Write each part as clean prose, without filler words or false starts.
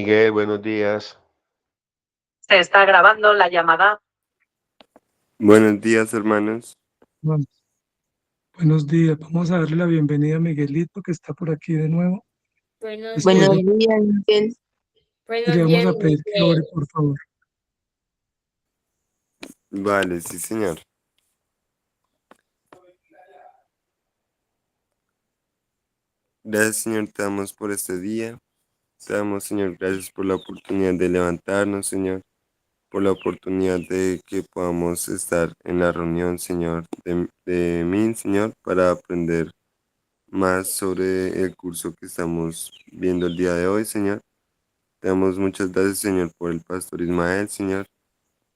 Miguel, buenos días. Se está grabando la llamada. Buenos días, hermanos. Bueno, buenos días. Vamos a darle la bienvenida a Miguelito, que está por aquí de nuevo. Buenos Después días, de- buenos le vamos días, a pedir que ore, Miguel. por favor. Vale, sí, señor. Gracias, Señor, te damos por este día. Te damos, Señor, gracias por la oportunidad de levantarnos, Señor, por la oportunidad de que podamos estar en la reunión, Señor, de mí, Señor, para aprender más sobre el curso que estamos viendo el día de hoy, Señor. Te damos muchas gracias, Señor, por el pastor Ismael, Señor.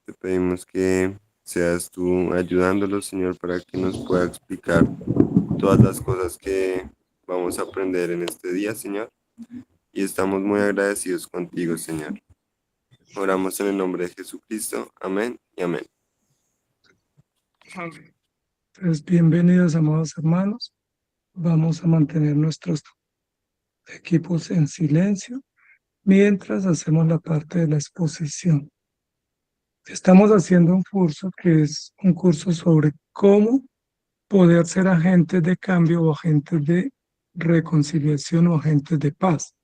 Te pedimos que seas tú ayudándolo, Señor, para que nos pueda explicar todas las cosas que vamos a aprender en este día, Señor. Y estamos muy agradecidos contigo, Señor. Oramos en el nombre de Jesucristo. Amén y amén. Amén. Entonces, bienvenidos, amados hermanos. Vamos a mantener nuestros equipos en silencio mientras hacemos la parte de la exposición. Estamos haciendo un curso que es un curso sobre cómo poder ser agentes de cambio o agentes de reconciliación o agentes de paz.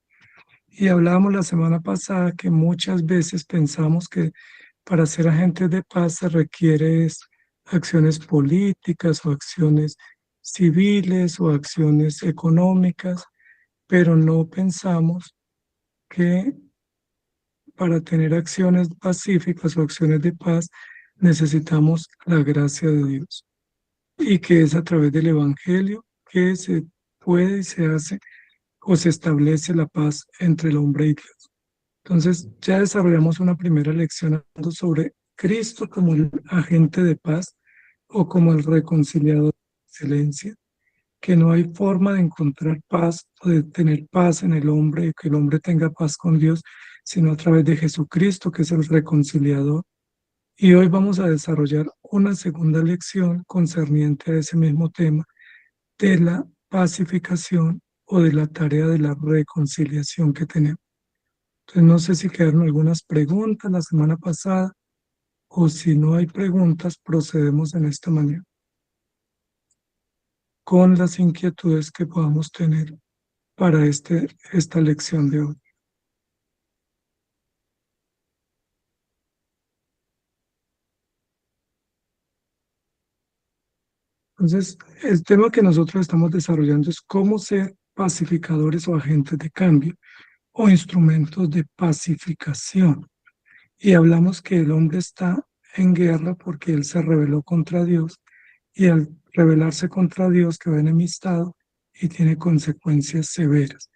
Y hablábamos la semana pasada que muchas veces pensamos que para ser agentes de paz se requiere acciones políticas o acciones civiles o acciones económicas, pero no pensamos que para tener acciones pacíficas o acciones de paz necesitamos la gracia de Dios y que es a través del Evangelio que se puede y se hace o se establece la paz entre el hombre y Dios. Entonces ya desarrollamos una primera lección hablando sobre Cristo como el agente de paz o como el reconciliador de excelencia, que no hay forma de encontrar paz o de tener paz en el hombre, que el hombre tenga paz con Dios, sino a través de Jesucristo, que es el reconciliador. Y hoy vamos a desarrollar una segunda lección concerniente a ese mismo tema de la pacificación o de la tarea de la reconciliación que tenemos. Entonces no sé si quedaron algunas preguntas la semana pasada o si no hay preguntas, procedemos en esta manera con las inquietudes que podamos tener para esta lección de hoy. Entonces, el tema que nosotros estamos desarrollando es cómo ser pacificadores o agentes de cambio o instrumentos de pacificación. Y hablamos que el hombre está en guerra porque él se rebeló contra Dios y al rebelarse contra Dios quedó enemistado y tiene consecuencias severas.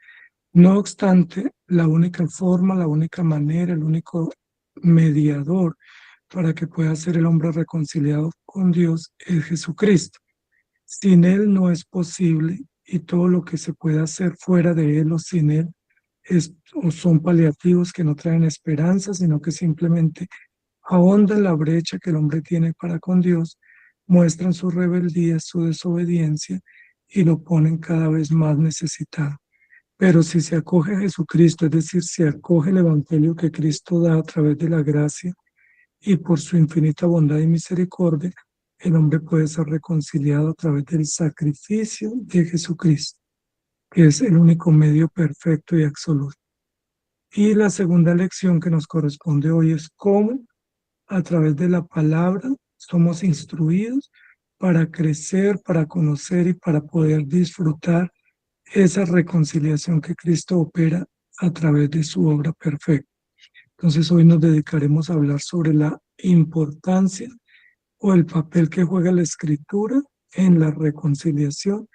No obstante, la única forma, la única manera, el único mediador para que pueda ser el hombre reconciliado con Dios es Jesucristo. Sin Él no es posible y todo lo que se pueda hacer fuera de Él o sin Él o son paliativos que no traen esperanza, sino que simplemente ahondan la brecha que el hombre tiene para con Dios, muestran su rebeldía, su desobediencia y lo ponen cada vez más necesitado. Pero si se acoge a Jesucristo, es decir, si acoge el Evangelio que Cristo da a través de la gracia y por su infinita bondad y misericordia, el hombre puede ser reconciliado a través del sacrificio de Jesucristo, que es el único medio perfecto y absoluto. Y la segunda lección que nos corresponde hoy es cómo a través de la palabra somos instruidos para crecer, para conocer y para poder disfrutar esa reconciliación que Cristo opera a través de su obra perfecta. Entonces hoy nos dedicaremos a hablar sobre la importancia o el papel que juega la Escritura en la reconciliación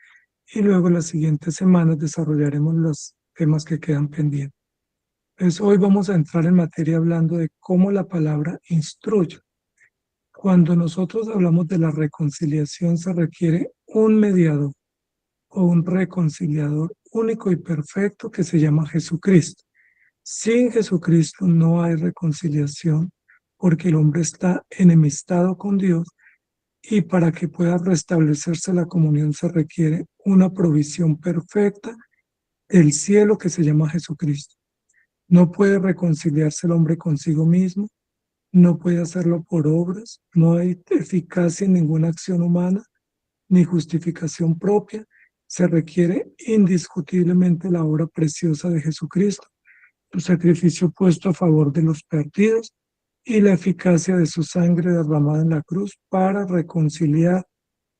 y luego las siguientes semanas desarrollaremos los temas que quedan pendientes. Entonces hoy vamos a entrar en materia hablando de cómo la palabra instruye. Cuando nosotros hablamos de la reconciliación se requiere un mediador o un reconciliador único y perfecto que se llama Jesucristo. Sin Jesucristo no hay reconciliación porque el hombre está enemistado con Dios y para que pueda restablecerse la comunión se requiere una provisión perfecta del cielo que se llama Jesucristo. No puede reconciliarse el hombre consigo mismo, no puede hacerlo por obras, no hay eficacia en ninguna acción humana, ni justificación propia. Se requiere indiscutiblemente la obra preciosa de Jesucristo, su sacrificio puesto a favor de los perdidos y la eficacia de su sangre derramada en la cruz para reconciliar,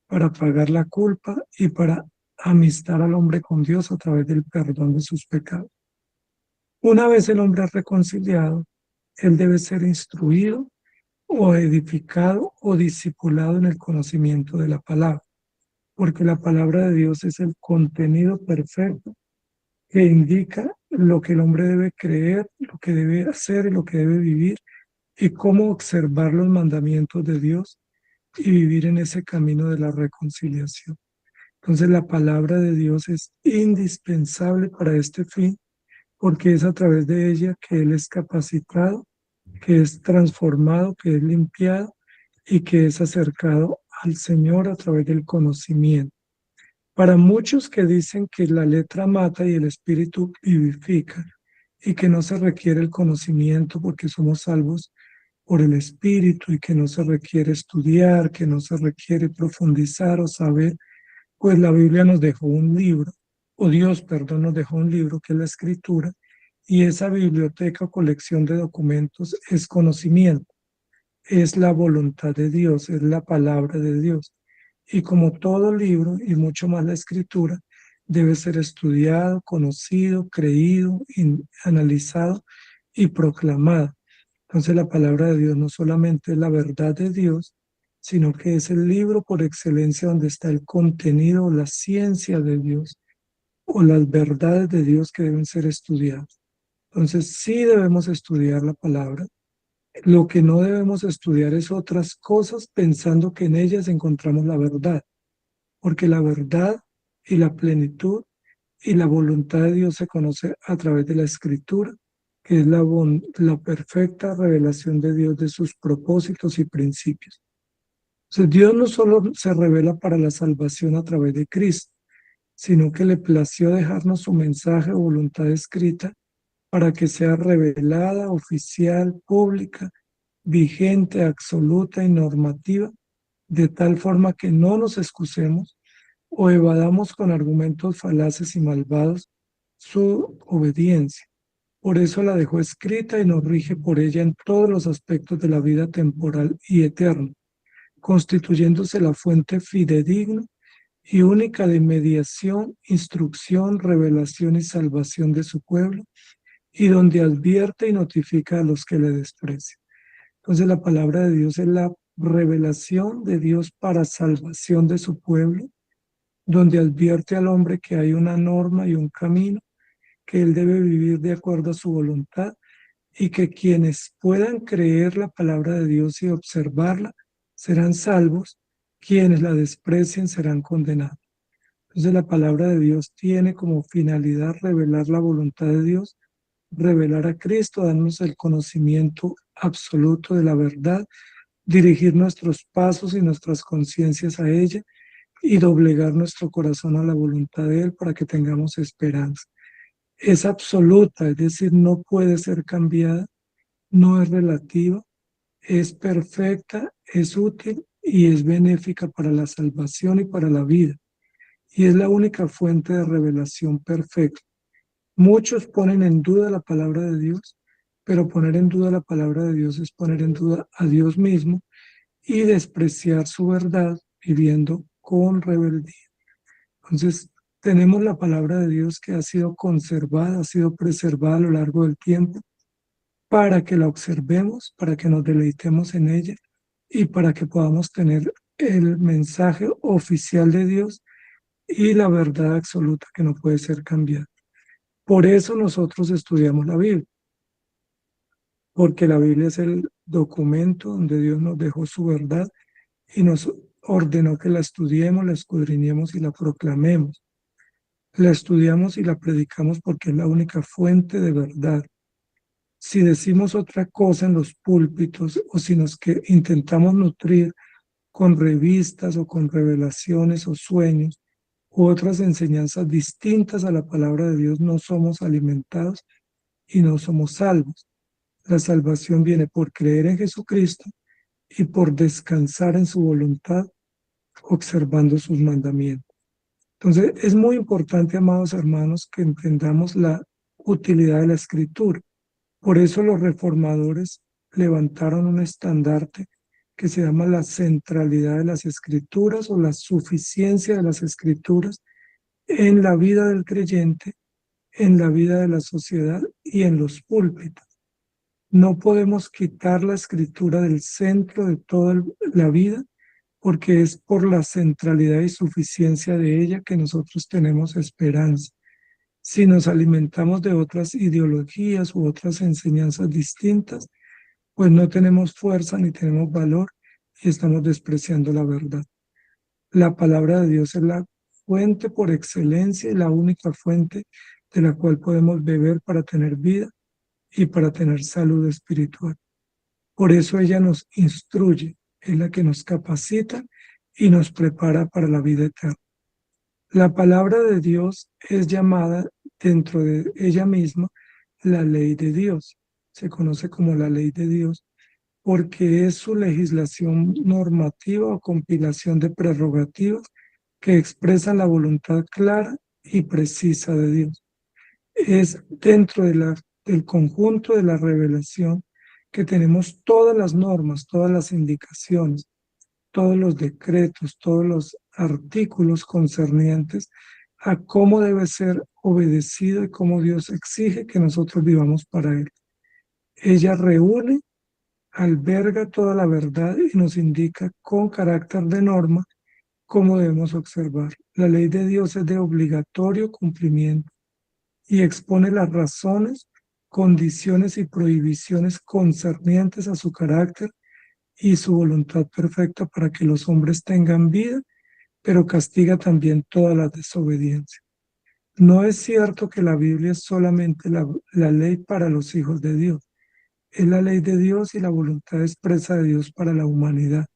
para pagar la culpa y para amistar al hombre con Dios a través del perdón de sus pecados. Una vez el hombre es reconciliado, él debe ser instruido o edificado o discipulado en el conocimiento de la palabra, porque la palabra de Dios es el contenido perfecto que indica lo que el hombre debe creer, lo que debe hacer y lo que debe vivir, y cómo observar los mandamientos de Dios y vivir en ese camino de la reconciliación. Entonces la palabra de Dios es indispensable para este fin, porque es a través de ella que Él es capacitado, que es transformado, que es limpiado y que es acercado al Señor a través del conocimiento. Para muchos que dicen que la letra mata y el espíritu vivifica y que no se requiere el conocimiento porque somos salvos por el espíritu y que no se requiere estudiar, que no se requiere profundizar o saber, pues la Biblia nos dejó un libro, o Dios, perdón, nos dejó un libro que es la Escritura, y esa biblioteca o colección de documentos es conocimiento, es la voluntad de Dios, es la palabra de Dios. Y como todo libro, y mucho más la Escritura, debe ser estudiado, conocido, creído, analizado y proclamado. Entonces la palabra de Dios no solamente es la verdad de Dios, sino que es el libro por excelencia donde está el contenido, la ciencia de Dios o las verdades de Dios que deben ser estudiadas. Entonces sí debemos estudiar la palabra. Lo que no debemos estudiar es otras cosas pensando que en ellas encontramos la verdad, porque la verdad y la plenitud y la voluntad de Dios se conoce a través de la Escritura, que es la perfecta revelación de Dios de sus propósitos y principios. Entonces, Dios no solo se revela para la salvación a través de Cristo, sino que le plació dejarnos su mensaje o voluntad escrita para que sea revelada, oficial, pública, vigente, absoluta y normativa, de tal forma que no nos excusemos o evadamos con argumentos falaces y malvados su obediencia. Por eso la dejó escrita y nos rige por ella en todos los aspectos de la vida temporal y eterna, constituyéndose la fuente fidedigna y única de mediación, instrucción, revelación y salvación de su pueblo, y donde advierte y notifica a los que le desprecian. Entonces la palabra de Dios es la revelación de Dios para salvación de su pueblo, donde advierte al hombre que hay una norma y un camino, que él debe vivir de acuerdo a su voluntad y que quienes puedan creer la palabra de Dios y observarla serán salvos, quienes la desprecien serán condenados. Entonces la palabra de Dios tiene como finalidad revelar la voluntad de Dios, revelar a Cristo, darnos el conocimiento absoluto de la verdad, dirigir nuestros pasos y nuestras conciencias a ella y doblegar nuestro corazón a la voluntad de Él para que tengamos esperanza. Es absoluta, es decir, no puede ser cambiada, no es relativa, es perfecta, es útil y es benéfica para la salvación y para la vida. Y es la única fuente de revelación perfecta. Muchos ponen en duda la palabra de Dios, pero poner en duda la palabra de Dios es poner en duda a Dios mismo y despreciar su verdad viviendo con rebeldía. Entonces, tenemos la palabra de Dios que ha sido conservada, ha sido preservada a lo largo del tiempo, para que la observemos, para que nos deleitemos en ella y para que podamos tener el mensaje oficial de Dios y la verdad absoluta que no puede ser cambiada. Por eso nosotros estudiamos la Biblia, porque la Biblia es el documento donde Dios nos dejó su verdad y nos ordenó que la estudiemos, la escudriñemos y la proclamemos. La estudiamos y la predicamos porque es la única fuente de verdad. Si decimos otra cosa en los púlpitos o si nos intentamos nutrir con revistas o con revelaciones o sueños u otras enseñanzas distintas a la palabra de Dios, no somos alimentados y no somos salvos. La salvación viene por creer en Jesucristo y por descansar en su voluntad, observando sus mandamientos. Entonces, es muy importante, amados hermanos, que entendamos la utilidad de la Escritura. Por eso los reformadores levantaron un estandarte que se llama la centralidad de las Escrituras o la suficiencia de las Escrituras en la vida del creyente, en la vida de la sociedad y en los púlpitos. No podemos quitar la Escritura del centro de toda la vida, porque es por la centralidad y suficiencia de ella que nosotros tenemos esperanza. Si nos alimentamos de otras ideologías u otras enseñanzas distintas, pues no tenemos fuerza ni tenemos valor y estamos despreciando la verdad. La palabra de Dios es la fuente por excelencia y la única fuente de la cual podemos beber para tener vida y para tener salud espiritual. Por eso ella nos instruye, es la que nos capacita y nos prepara para la vida eterna. La palabra de Dios es llamada dentro de ella misma la ley de Dios. Se conoce como la ley de Dios porque es su legislación normativa o compilación de prerrogativas que expresan la voluntad clara y precisa de Dios. Es dentro del conjunto de la revelación que tenemos todas las normas, todas las indicaciones, todos los decretos, todos los artículos concernientes a cómo debe ser obedecido y cómo Dios exige que nosotros vivamos para Él. Ella reúne, alberga toda la verdad y nos indica con carácter de norma cómo debemos observar. La ley de Dios es de obligatorio cumplimiento y expone las razones, condiciones y prohibiciones concernientes a su carácter y su voluntad perfecta para que los hombres tengan vida, pero castiga también toda la desobediencia. No es cierto que la Biblia es solamente la ley para los hijos de Dios. Es la ley de Dios y la voluntad expresa de Dios para la humanidad.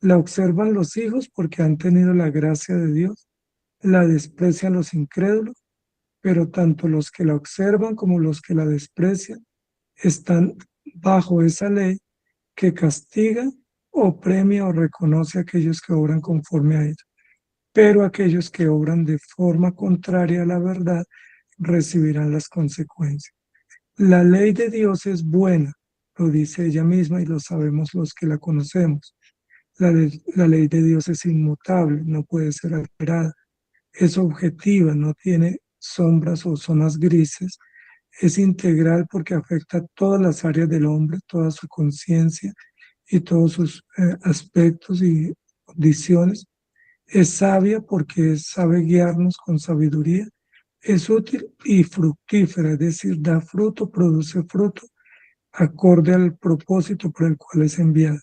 La observan los hijos porque han tenido la gracia de Dios, la desprecian los incrédulos, pero tanto los que la observan como los que la desprecian están bajo esa ley que castiga o premia o reconoce a aquellos que obran conforme a ella. Pero aquellos que obran de forma contraria a la verdad recibirán las consecuencias. La ley de Dios es buena, lo dice ella misma y lo sabemos los que la conocemos. La ley de Dios es inmutable, no puede ser alterada. Es objetiva, no tiene sombras o zonas grises. Es integral porque afecta a todas las áreas del hombre, toda su conciencia y todos sus aspectos y condiciones. Es sabia porque sabe guiarnos con sabiduría. Es útil y fructífera, es decir, da fruto, produce fruto, acorde al propósito por el cual es enviada.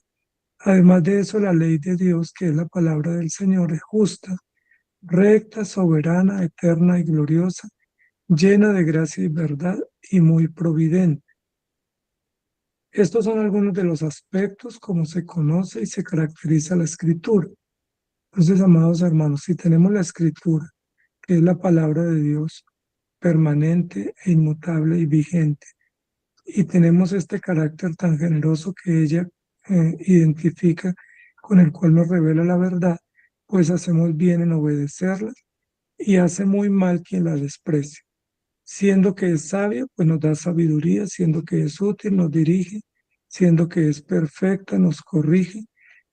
Además de eso, la ley de Dios, que es la palabra del Señor, es justa, recta, soberana, eterna y gloriosa, llena de gracia y verdad y muy providente. Estos son algunos de los aspectos como se conoce y se caracteriza la Escritura. Entonces, amados hermanos, si tenemos la Escritura, que es la palabra de Dios, permanente e inmutable y vigente, y tenemos este carácter tan generoso que ella identifica, con el cual nos revela la verdad, pues hacemos bien en obedecerla y hace muy mal quien la desprecia. Siendo que es sabia, pues nos da sabiduría, siendo que es útil, nos dirige, siendo que es perfecta, nos corrige,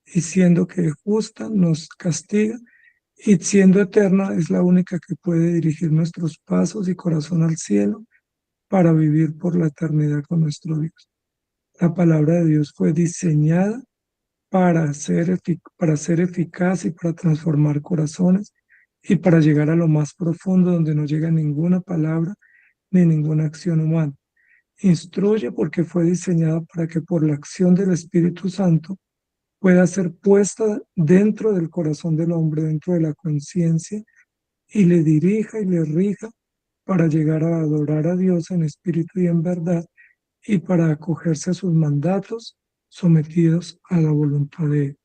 y siendo que es justa, nos castiga, y siendo eterna, es la única que puede dirigir nuestros pasos y corazón al cielo para vivir por la eternidad con nuestro Dios. La palabra de Dios fue diseñada para ser eficaz y para transformar corazones y para llegar a lo más profundo donde no llega ninguna palabra ni ninguna acción humana. Instruye porque fue diseñada para que por la acción del Espíritu Santo pueda ser puesta dentro del corazón del hombre, dentro de la conciencia, y le dirija y le rija para llegar a adorar a Dios en espíritu y en verdad, y para acogerse a sus mandatos sometidos a la voluntad de Él.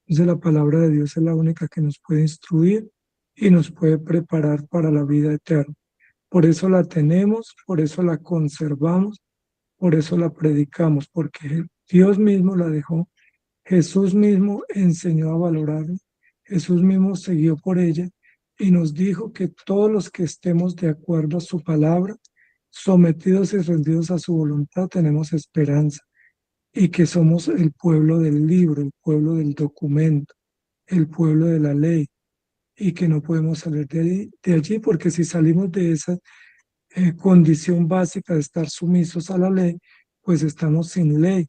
Entonces la palabra de Dios es la única que nos puede instruir y nos puede preparar para la vida eterna. Por eso la tenemos, por eso la conservamos, por eso la predicamos, porque Dios mismo la dejó, Jesús mismo enseñó a valorarla, Jesús mismo siguió por ella y nos dijo que todos los que estemos de acuerdo a su palabra, sometidos y rendidos a su voluntad, tenemos esperanza y que somos el pueblo del libro, el pueblo del documento, el pueblo de la ley y que no podemos salir de allí porque si salimos de esa condición básica de estar sumisos a la ley, pues estamos sin ley.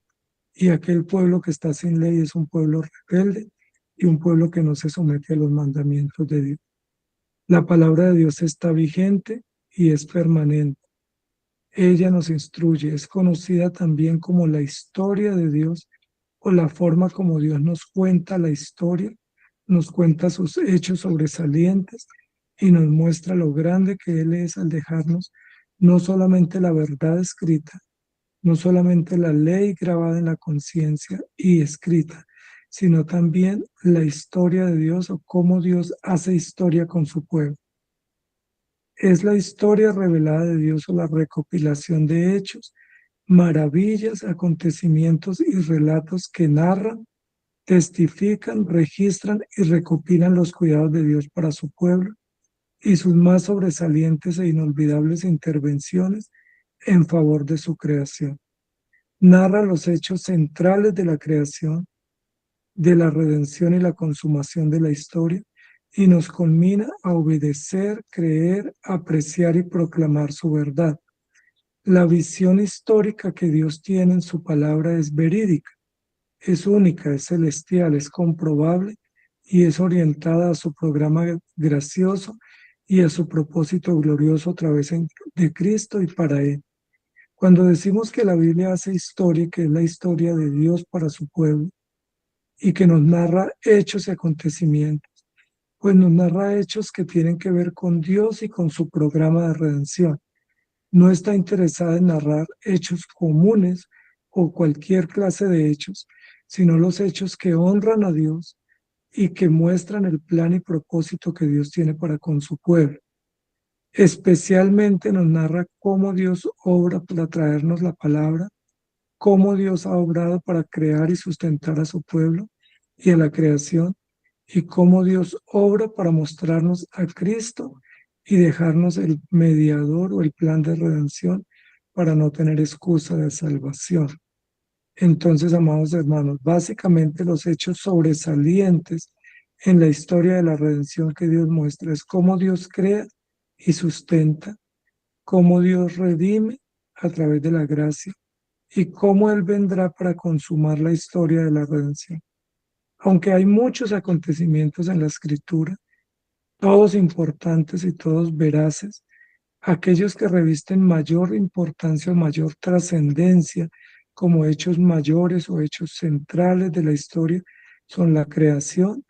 Y aquel pueblo que está sin ley es un pueblo rebelde y un pueblo que no se somete a los mandamientos de Dios. La palabra de Dios está vigente y es permanente. Ella nos instruye, es conocida también como la historia de Dios o la forma como Dios nos cuenta la historia, nos cuenta sus hechos sobresalientes y nos muestra lo grande que Él es al dejarnos no solamente la verdad escrita, no solamente la ley grabada en la conciencia y escrita, sino también la historia de Dios o cómo Dios hace historia con su pueblo. Es la historia revelada de Dios o la recopilación de hechos, maravillas, acontecimientos y relatos que narran, testifican, registran y recopilan los cuidados de Dios para su pueblo y sus más sobresalientes e inolvidables intervenciones en favor de su creación. Narra los hechos centrales de la creación, de la redención y la consumación de la historia, y nos conmina a obedecer, creer, apreciar y proclamar su verdad. La visión histórica que Dios tiene en su palabra es verídica, es única, es celestial, es comprobable y es orientada a su programa gracioso y a su propósito glorioso a través de Cristo y para Él. Cuando decimos que la Biblia hace historia, que es la historia de Dios para su pueblo y que nos narra hechos y acontecimientos, pues nos narra hechos que tienen que ver con Dios y con su programa de redención. No está interesada en narrar hechos comunes o cualquier clase de hechos, sino los hechos que honran a Dios y que muestran el plan y propósito que Dios tiene para con su pueblo. Especialmente nos narra cómo Dios obra para traernos la palabra, cómo Dios ha obrado para crear y sustentar a su pueblo y a la creación, y cómo Dios obra para mostrarnos a Cristo y dejarnos el mediador o el plan de redención para no tener excusa de salvación. Entonces, amados hermanos, básicamente los hechos sobresalientes en la historia de la redención que Dios muestra es cómo Dios crea y sustenta, cómo Dios redime a través de la gracia y cómo Él vendrá para consumar la historia de la redención. Aunque hay muchos acontecimientos en la Escritura, todos importantes y todos veraces, aquellos que revisten mayor importancia o mayor trascendencia como hechos mayores o hechos centrales de la historia son la creación,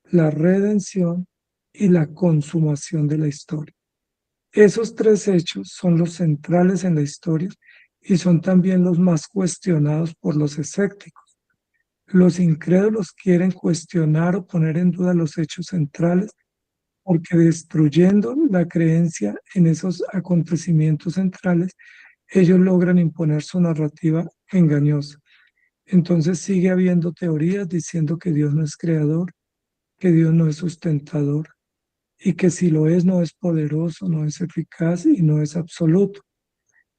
la redención y la consumación de la historia. Esos tres hechos son los centrales en la historia y son también los más cuestionados por los escépticos. Los incrédulos quieren cuestionar o poner en duda los hechos centrales porque destruyendo la creencia en esos acontecimientos centrales, ellos logran imponer su narrativa engañosa. Entonces sigue habiendo teorías diciendo que Dios no es creador, que Dios no es sustentador y que si lo es no es poderoso, no es eficaz y no es absoluto.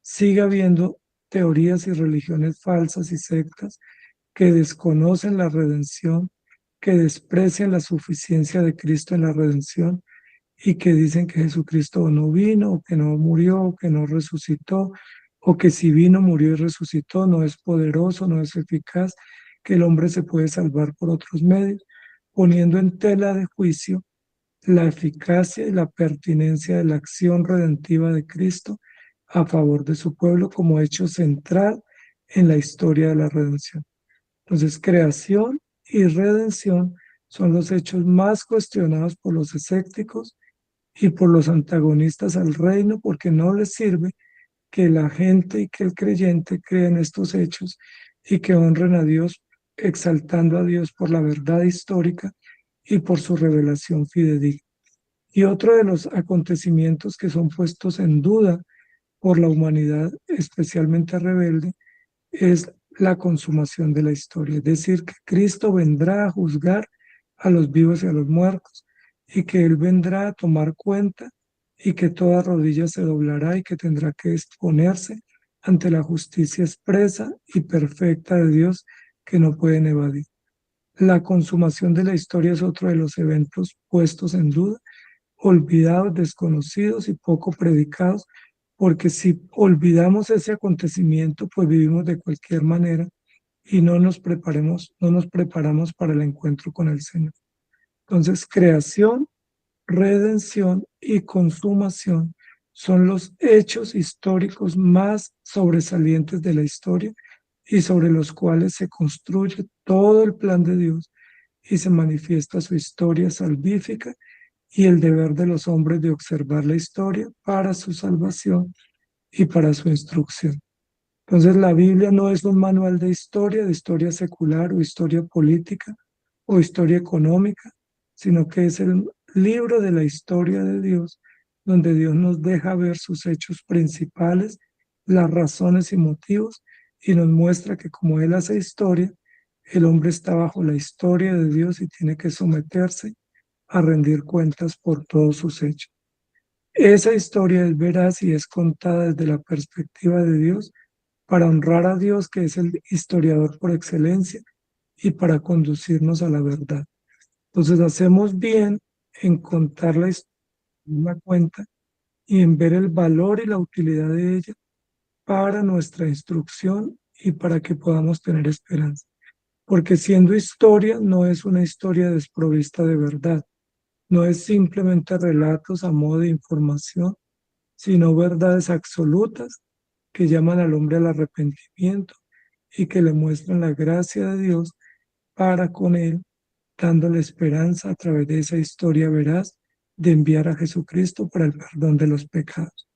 Sigue habiendo teorías y religiones falsas y sectas que desconocen la redención, que desprecian la suficiencia de Cristo en la redención y que dicen que Jesucristo no vino, o que no murió, o que no resucitó, o que si vino, murió y resucitó, no es poderoso, no es eficaz, que el hombre se puede salvar por otros medios, poniendo en tela de juicio la eficacia y la pertinencia de la acción redentiva de Cristo a favor de su pueblo como hecho central en la historia de la redención. Entonces, creación y redención son los hechos más cuestionados por los escépticos y por los antagonistas al reino, porque no les sirve que la gente y que el creyente crean estos hechos y que honren a Dios, exaltando a Dios por la verdad histórica y por su revelación fidedigna. Y otro de los acontecimientos que son puestos en duda por la humanidad, especialmente rebelde, es la consumación de la historia. Es decir, que Cristo vendrá a juzgar a los vivos y a los muertos, y que Él vendrá a tomar cuenta, y que toda rodilla se doblará y que tendrá que exponerse ante la justicia expresa y perfecta de Dios que no pueden evadir. La consumación de la historia es otro de los eventos puestos en duda, olvidados, desconocidos y poco predicados, porque si olvidamos ese acontecimiento, pues vivimos de cualquier manera y no nos preparamos para el encuentro con el Señor. Entonces, creación, redención y consumación son los hechos históricos más sobresalientes de la historia y sobre los cuales se construye todo el plan de Dios y se manifiesta su historia salvífica y el deber de los hombres de observar la historia para su salvación y para su instrucción. Entonces, la Biblia no es un manual de historia secular o historia política o historia económica, sino que es el libro de la historia de Dios, donde Dios nos deja ver sus hechos principales, las razones y motivos, y nos muestra que como Él hace historia, el hombre está bajo la historia de Dios y tiene que someterse a rendir cuentas por todos sus hechos. Esa historia es veraz y es contada desde la perspectiva de Dios para honrar a Dios, que es el historiador por excelencia, y para conducirnos a la verdad. Entonces hacemos bien en contar la cuenta y en ver el valor y la utilidad de ella para nuestra instrucción y para que podamos tener esperanza. Porque siendo historia, no es una historia desprovista de verdad, no es simplemente relatos a modo de información, sino verdades absolutas que llaman al hombre al arrepentimiento y que le muestran la gracia de Dios para con él, dándole esperanza a través de esa historia veraz de enviar a Jesucristo para el perdón de los pecados.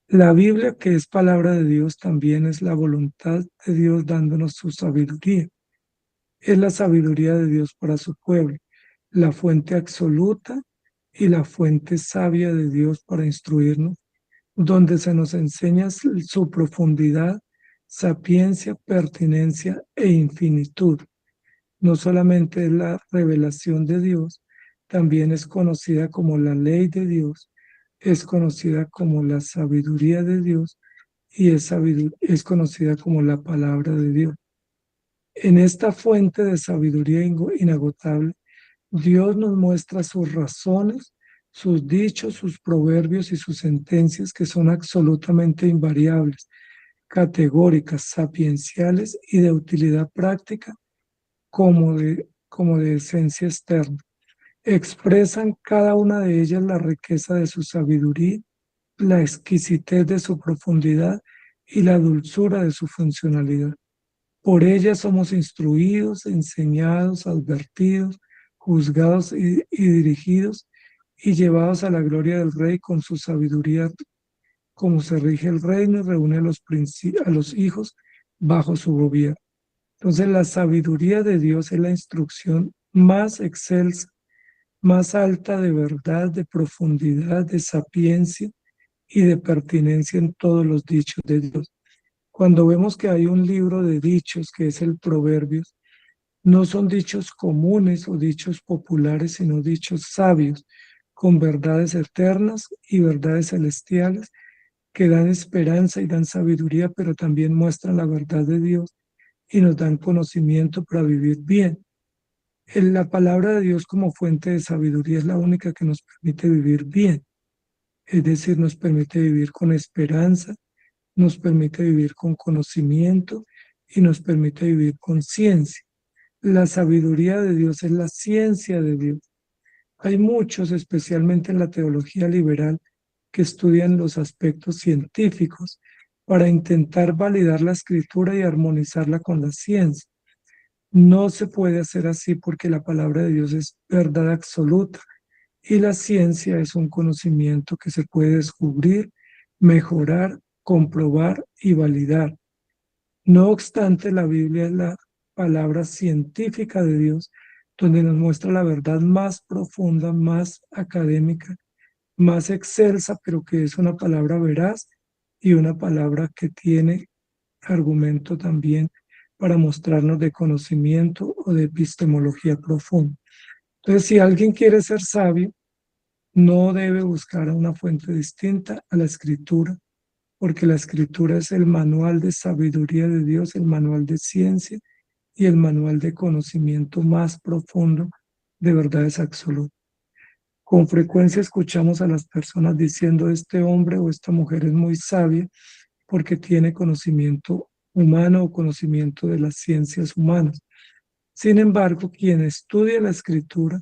La Biblia, que es palabra de Dios, también es la voluntad de Dios dándonos su sabiduría. Es la sabiduría de Dios para su pueblo, la fuente absoluta y la fuente sabia de Dios para instruirnos, donde se nos enseña su profundidad, sapiencia, pertinencia e infinitud. No solamente es la revelación de Dios, también es conocida como la ley de Dios, es conocida como la sabiduría de Dios y es conocida como la palabra de Dios. En esta fuente de sabiduría inagotable, Dios nos muestra sus razones, sus dichos, sus proverbios y sus sentencias que son absolutamente invariables, categóricas, sapienciales y de utilidad práctica como de esencia externa. Expresan cada una de ellas la riqueza de su sabiduría, la exquisitez de su profundidad y la dulzura de su funcionalidad. Por ellas somos instruidos, enseñados, advertidos, juzgados y dirigidos y llevados a la gloria del Rey con su sabiduría, como se rige el reino y reúne a los hijos bajo su gobierno. Entonces la sabiduría de Dios es la instrucción más excelsa, más alta de verdad, de profundidad, de sapiencia y de pertinencia en todos los dichos de Dios. Cuando vemos que hay un libro de dichos que es el Proverbios, no son dichos comunes o dichos populares, sino dichos sabios, con verdades eternas y verdades celestiales que dan esperanza y dan sabiduría, pero también muestran la verdad de Dios y nos dan conocimiento para vivir bien. La palabra de Dios como fuente de sabiduría es la única que nos permite vivir bien, es decir, nos permite vivir con esperanza, nos permite vivir con conocimiento y nos permite vivir con ciencia. La sabiduría de Dios es la ciencia de Dios. Hay muchos, especialmente en la teología liberal, que estudian los aspectos científicos para intentar validar la escritura y armonizarla con la ciencia. No se puede hacer así porque la palabra de Dios es verdad absoluta y la ciencia es un conocimiento que se puede descubrir, mejorar, comprobar y validar. No obstante, la Biblia es la palabra científica de Dios, donde nos muestra la verdad más profunda, más académica, más excelsa, pero que es una palabra veraz y una palabra que tiene argumento también para mostrarnos de conocimiento o de epistemología profunda. Entonces, si alguien quiere ser sabio, no debe buscar a una fuente distinta a la escritura, porque la escritura es el manual de sabiduría de Dios, el manual de ciencia y el manual de conocimiento más profundo de verdades absolutas. Con frecuencia escuchamos a las personas diciendo este hombre o esta mujer es muy sabia porque tiene conocimiento humano o conocimiento de las ciencias humanas. Sin embargo, quien estudia la escritura,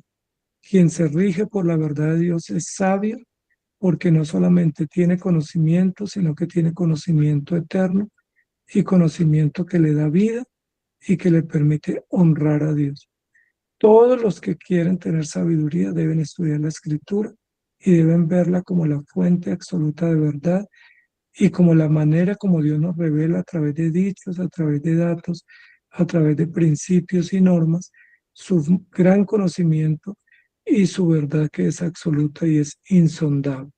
quien se rige por la verdad de Dios es sabio porque no solamente tiene conocimiento, sino que tiene conocimiento eterno y conocimiento que le da vida y que le permite honrar a Dios. Todos los que quieren tener sabiduría deben estudiar la escritura y deben verla como la fuente absoluta de verdad y como la manera como Dios nos revela a través de dichos, a través de datos, a través de principios y normas, su gran conocimiento y su verdad que es absoluta y es insondable.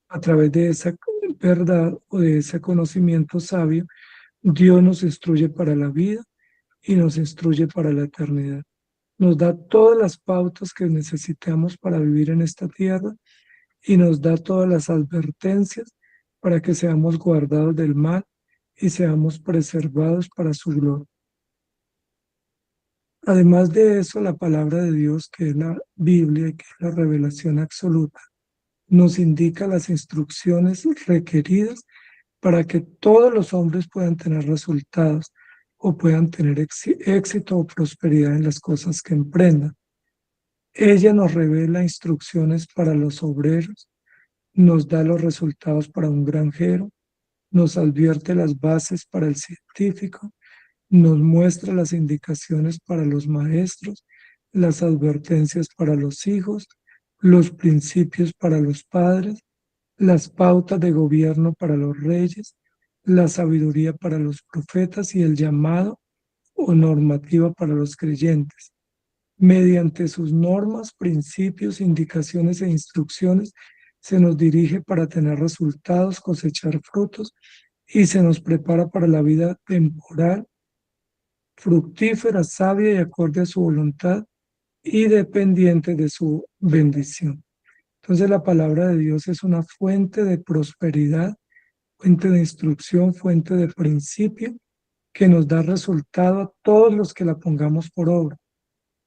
A través de esa verdad o de ese conocimiento sabio, Dios nos instruye para la vida y nos instruye para la eternidad. Nos da todas las pautas que necesitamos para vivir en esta tierra y nos da todas las advertencias para que seamos guardados del mal y seamos preservados para su gloria. Además de eso, la palabra de Dios, que es la Biblia y que es la revelación absoluta, nos indica las instrucciones requeridas para que todos los hombres puedan tener resultados o puedan tener éxito o prosperidad en las cosas que emprendan. Ella nos revela instrucciones para los obreros, nos da los resultados para un granjero, nos advierte las bases para el científico, nos muestra las indicaciones para los maestros, las advertencias para los hijos, los principios para los padres, las pautas de gobierno para los reyes, la sabiduría para los profetas y el llamado o normativa para los creyentes. Mediante sus normas, principios, indicaciones e instrucciones, se nos dirige para tener resultados, cosechar frutos y se nos prepara para la vida temporal, fructífera, sabia y acorde a su voluntad y dependiente de su bendición. Entonces la palabra de Dios es una fuente de prosperidad, fuente de instrucción, fuente de principio que nos da resultado a todos los que la pongamos por obra.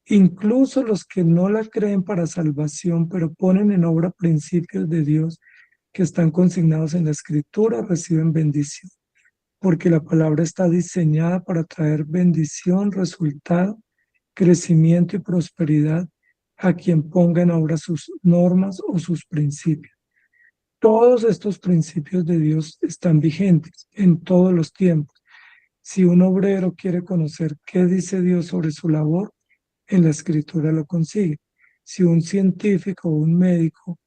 Incluso los que no la creen para salvación, pero ponen en obra principios de Dios que están consignados en la Escritura, reciben bendición, porque la palabra está diseñada para traer bendición, resultado, crecimiento y prosperidad a quien ponga en obra sus normas o sus principios. Todos estos principios de Dios están vigentes en todos los tiempos. Si un obrero quiere conocer qué dice Dios sobre su labor, en la escritura lo consigue. Si un científico, un médico,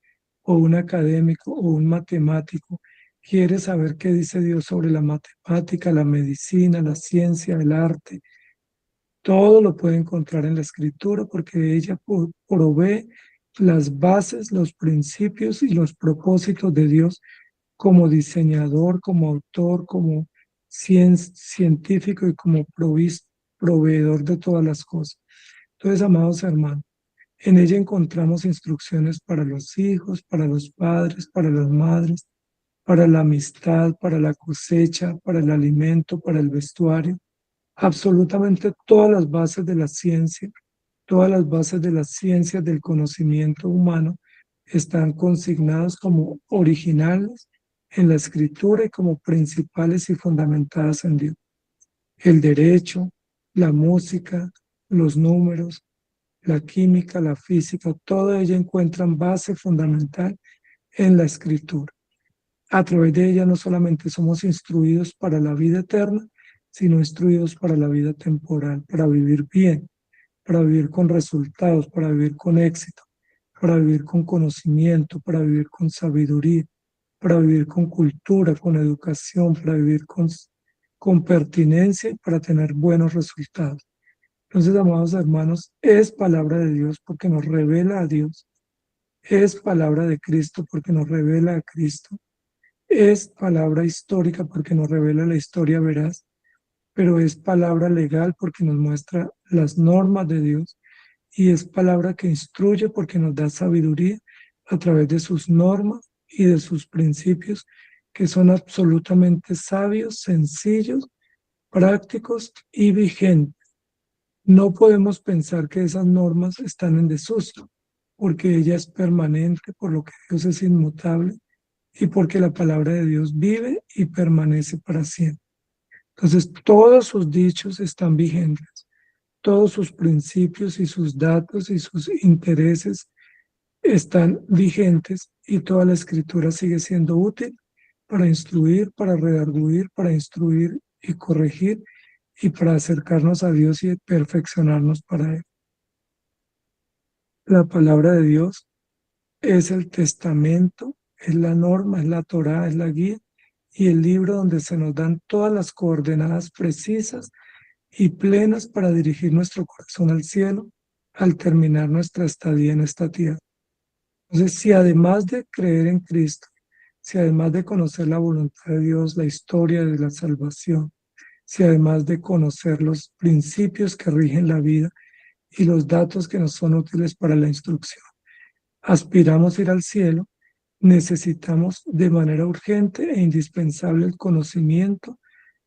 o un académico, o un matemático quiere saber qué dice Dios sobre la matemática, la medicina, la ciencia, el arte, todo lo puede encontrar en la escritura porque ella provee las bases, los principios y los propósitos de Dios como diseñador, como autor, como científico y como proveedor de todas las cosas. Entonces, amados hermanos, en ella encontramos instrucciones para los hijos, para los padres, para las madres, para la amistad, para la cosecha, para el alimento, para el vestuario. Absolutamente todas las bases de la ciencia, todas las bases de las ciencias del conocimiento humano están consignadas como originales en la escritura y como principales y fundamentadas en Dios. El derecho, la música, los números, la química, la física, toda ella encuentran base fundamental en la escritura. A través de ella no solamente somos instruidos para la vida eterna, sino instruidos para la vida temporal, para vivir bien, para vivir con resultados, para vivir con éxito, para vivir con conocimiento, para vivir con sabiduría, para vivir con cultura, con educación, para vivir con pertinencia y para tener buenos resultados. Entonces, amados hermanos, es palabra de Dios porque nos revela a Dios. Es palabra de Cristo porque nos revela a Cristo. Es palabra histórica porque nos revela la historia veraz, pero es palabra legal porque nos muestra las normas de Dios y es palabra que instruye porque nos da sabiduría a través de sus normas y de sus principios que son absolutamente sabios, sencillos, prácticos y vigentes. No podemos pensar que esas normas están en desuso, porque ella es permanente, por lo que Dios es inmutable y porque la palabra de Dios vive y permanece para siempre. Entonces, todos sus dichos están vigentes, todos sus principios y sus datos y sus intereses están vigentes y toda la escritura sigue siendo útil para instruir, para redarguir, para instruir y corregir y para acercarnos a Dios y perfeccionarnos para Él. La palabra de Dios es el testamento, es la norma, es la Torá, es la guía y el libro donde se nos dan todas las coordenadas precisas y plenas para dirigir nuestro corazón al cielo al terminar nuestra estadía en esta tierra. Entonces, si además de creer en Cristo, si además de conocer la voluntad de Dios, la historia de la salvación, si además de conocer los principios que rigen la vida y los datos que nos son útiles para la instrucción, aspiramos a ir al cielo, necesitamos de manera urgente e indispensable el conocimiento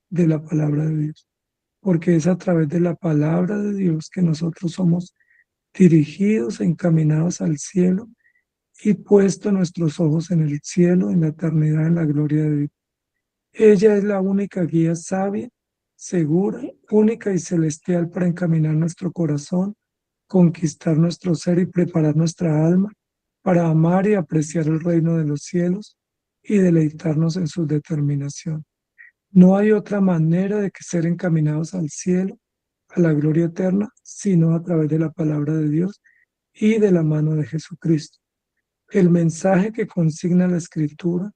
de la palabra de Dios, porque es a través de la palabra de Dios que nosotros somos dirigidos, encaminados al cielo y puesto nuestros ojos en el cielo, en la eternidad, en la gloria de Dios. Ella es la única guía sabia, segura, única y celestial para encaminar nuestro corazón, conquistar nuestro ser y preparar nuestra alma para amar y apreciar el reino de los cielos y deleitarnos en su determinación. No hay otra manera de que ser encaminados al cielo, a la gloria eterna, sino a través de la palabra de Dios y de la mano de Jesucristo. El mensaje que consigna la Escritura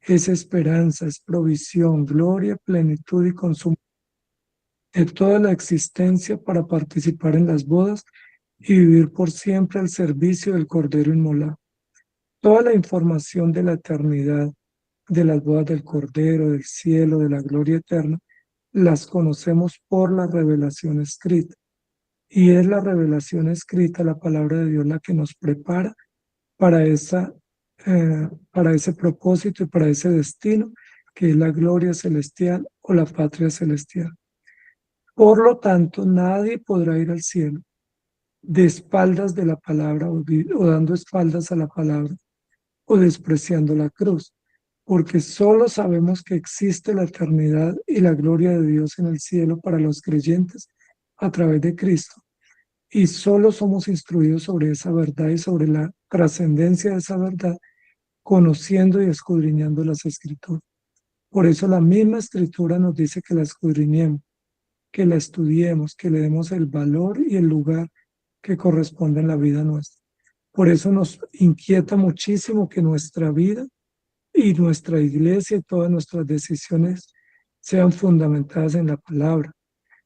es esperanza, es provisión, gloria, plenitud y consumo de toda la existencia para participar en las bodas y vivir por siempre al servicio del Cordero Inmolado. Toda la información de la eternidad, de las bodas del Cordero, del cielo, de la gloria eterna, las conocemos por la revelación escrita. Y es la revelación escrita, la palabra de Dios, la que nos prepara para para ese propósito y para ese destino, que es la gloria celestial o la patria celestial. Por lo tanto, nadie podrá ir al cielo de espaldas de la palabra o dando espaldas a la palabra o despreciando la cruz, porque solo sabemos que existe la eternidad y la gloria de Dios en el cielo para los creyentes a través de Cristo. Y solo somos instruidos sobre esa verdad y sobre la trascendencia de esa verdad, conociendo y escudriñando las Escrituras. Por eso la misma Escritura nos dice que la escudriñemos, que la estudiemos, que le demos el valor y el lugar que corresponde en la vida nuestra. Por eso nos inquieta muchísimo que nuestra vida y nuestra iglesia y todas nuestras decisiones sean fundamentadas en la palabra.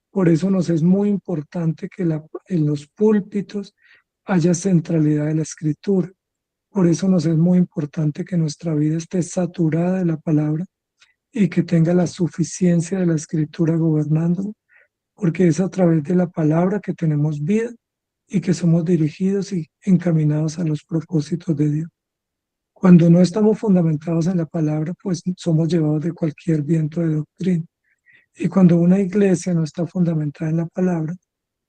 Por eso nos es muy importante que en los púlpitos haya centralidad de la Escritura. Por eso nos es muy importante que nuestra vida esté saturada de la palabra y que tenga la suficiencia de la Escritura gobernándonos, porque es a través de la palabra que tenemos vida y que somos dirigidos y encaminados a los propósitos de Dios. Cuando no estamos fundamentados en la palabra, pues somos llevados de cualquier viento de doctrina. Y cuando una iglesia no está fundamentada en la palabra,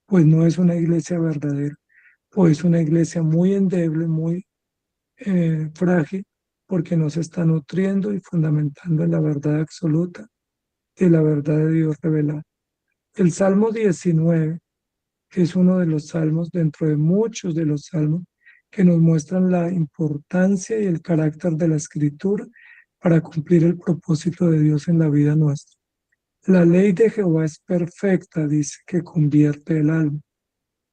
pues no es una iglesia verdadera, o es una iglesia muy endeble, muy frágil, porque no se está nutriendo y fundamentando en la verdad absoluta de la verdad de Dios revelada. El Salmo 19, que es uno de los salmos dentro de muchos de los salmos que nos muestran la importancia y el carácter de la Escritura para cumplir el propósito de Dios en la vida nuestra. La ley de Jehová es perfecta, dice, que convierte el alma.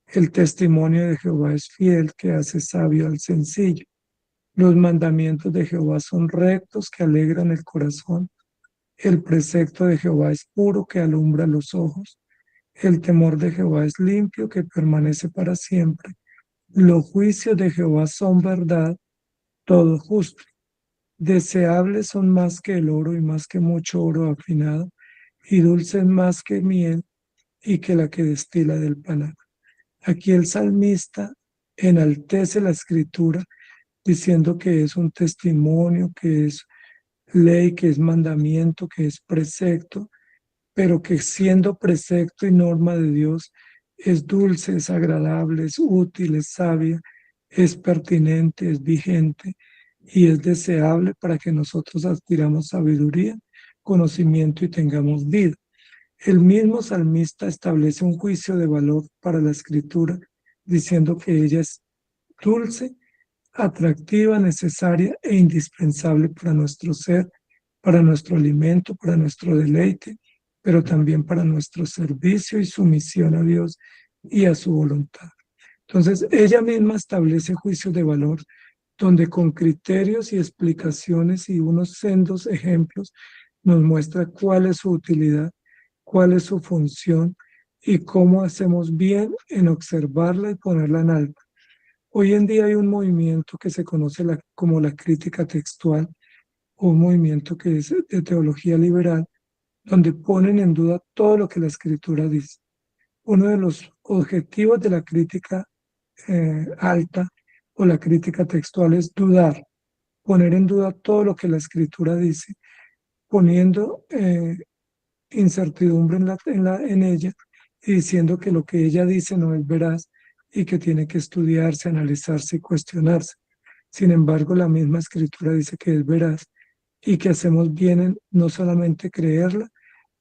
El testimonio de Jehová es fiel, que hace sabio al sencillo. Los mandamientos de Jehová son rectos, que alegran el corazón. El precepto de Jehová es puro, que alumbra los ojos. El camino de Jehová es recto, que alumbra los ojos. El camino de Jehová es justo, que alumbra los pies. El camino de Jehová es verdad, que alumbra los pies. El camino de Jehová es recto, que alumbra los ojos. El camino de Jehová es El temor de Jehová es limpio, que permanece para siempre. Los juicios de Jehová son verdad, todo justo. Deseables son más que el oro y más que mucho oro afinado, y dulces más que miel y que la que destila del panal. Aquí el salmista enaltece la escritura diciendo que es un testimonio, que es ley, que es mandamiento, que es precepto, pero que siendo precepto y norma de Dios es dulce, es agradable, es útil, es sabia, es pertinente, es vigente y es deseable para que nosotros aspiramos sabiduría, conocimiento y tengamos vida. El mismo salmista establece un juicio de valor para la escritura, diciendo que ella es dulce, atractiva, necesaria e indispensable para nuestro ser, para nuestro alimento, para nuestro deleite, pero también para nuestro servicio y sumisión a Dios y a su voluntad. Entonces, ella misma establece juicios de valor donde con criterios y explicaciones y unos sendos ejemplos nos muestra cuál es su utilidad, cuál es su función y cómo hacemos bien en observarla y ponerla en alto. Hoy en día hay un movimiento que se conoce como la crítica textual, o un movimiento que es de teología liberal, donde ponen en duda todo lo que la escritura dice. Uno de los objetivos de la crítica alta o la crítica textual es dudar, poner en duda todo lo que la escritura dice, poniendo incertidumbre en ella y diciendo que lo que ella dice no es veraz y que tiene que estudiarse, analizarse y cuestionarse. Sin embargo, la misma escritura dice que es veraz y que hacemos bien en no solamente creerla,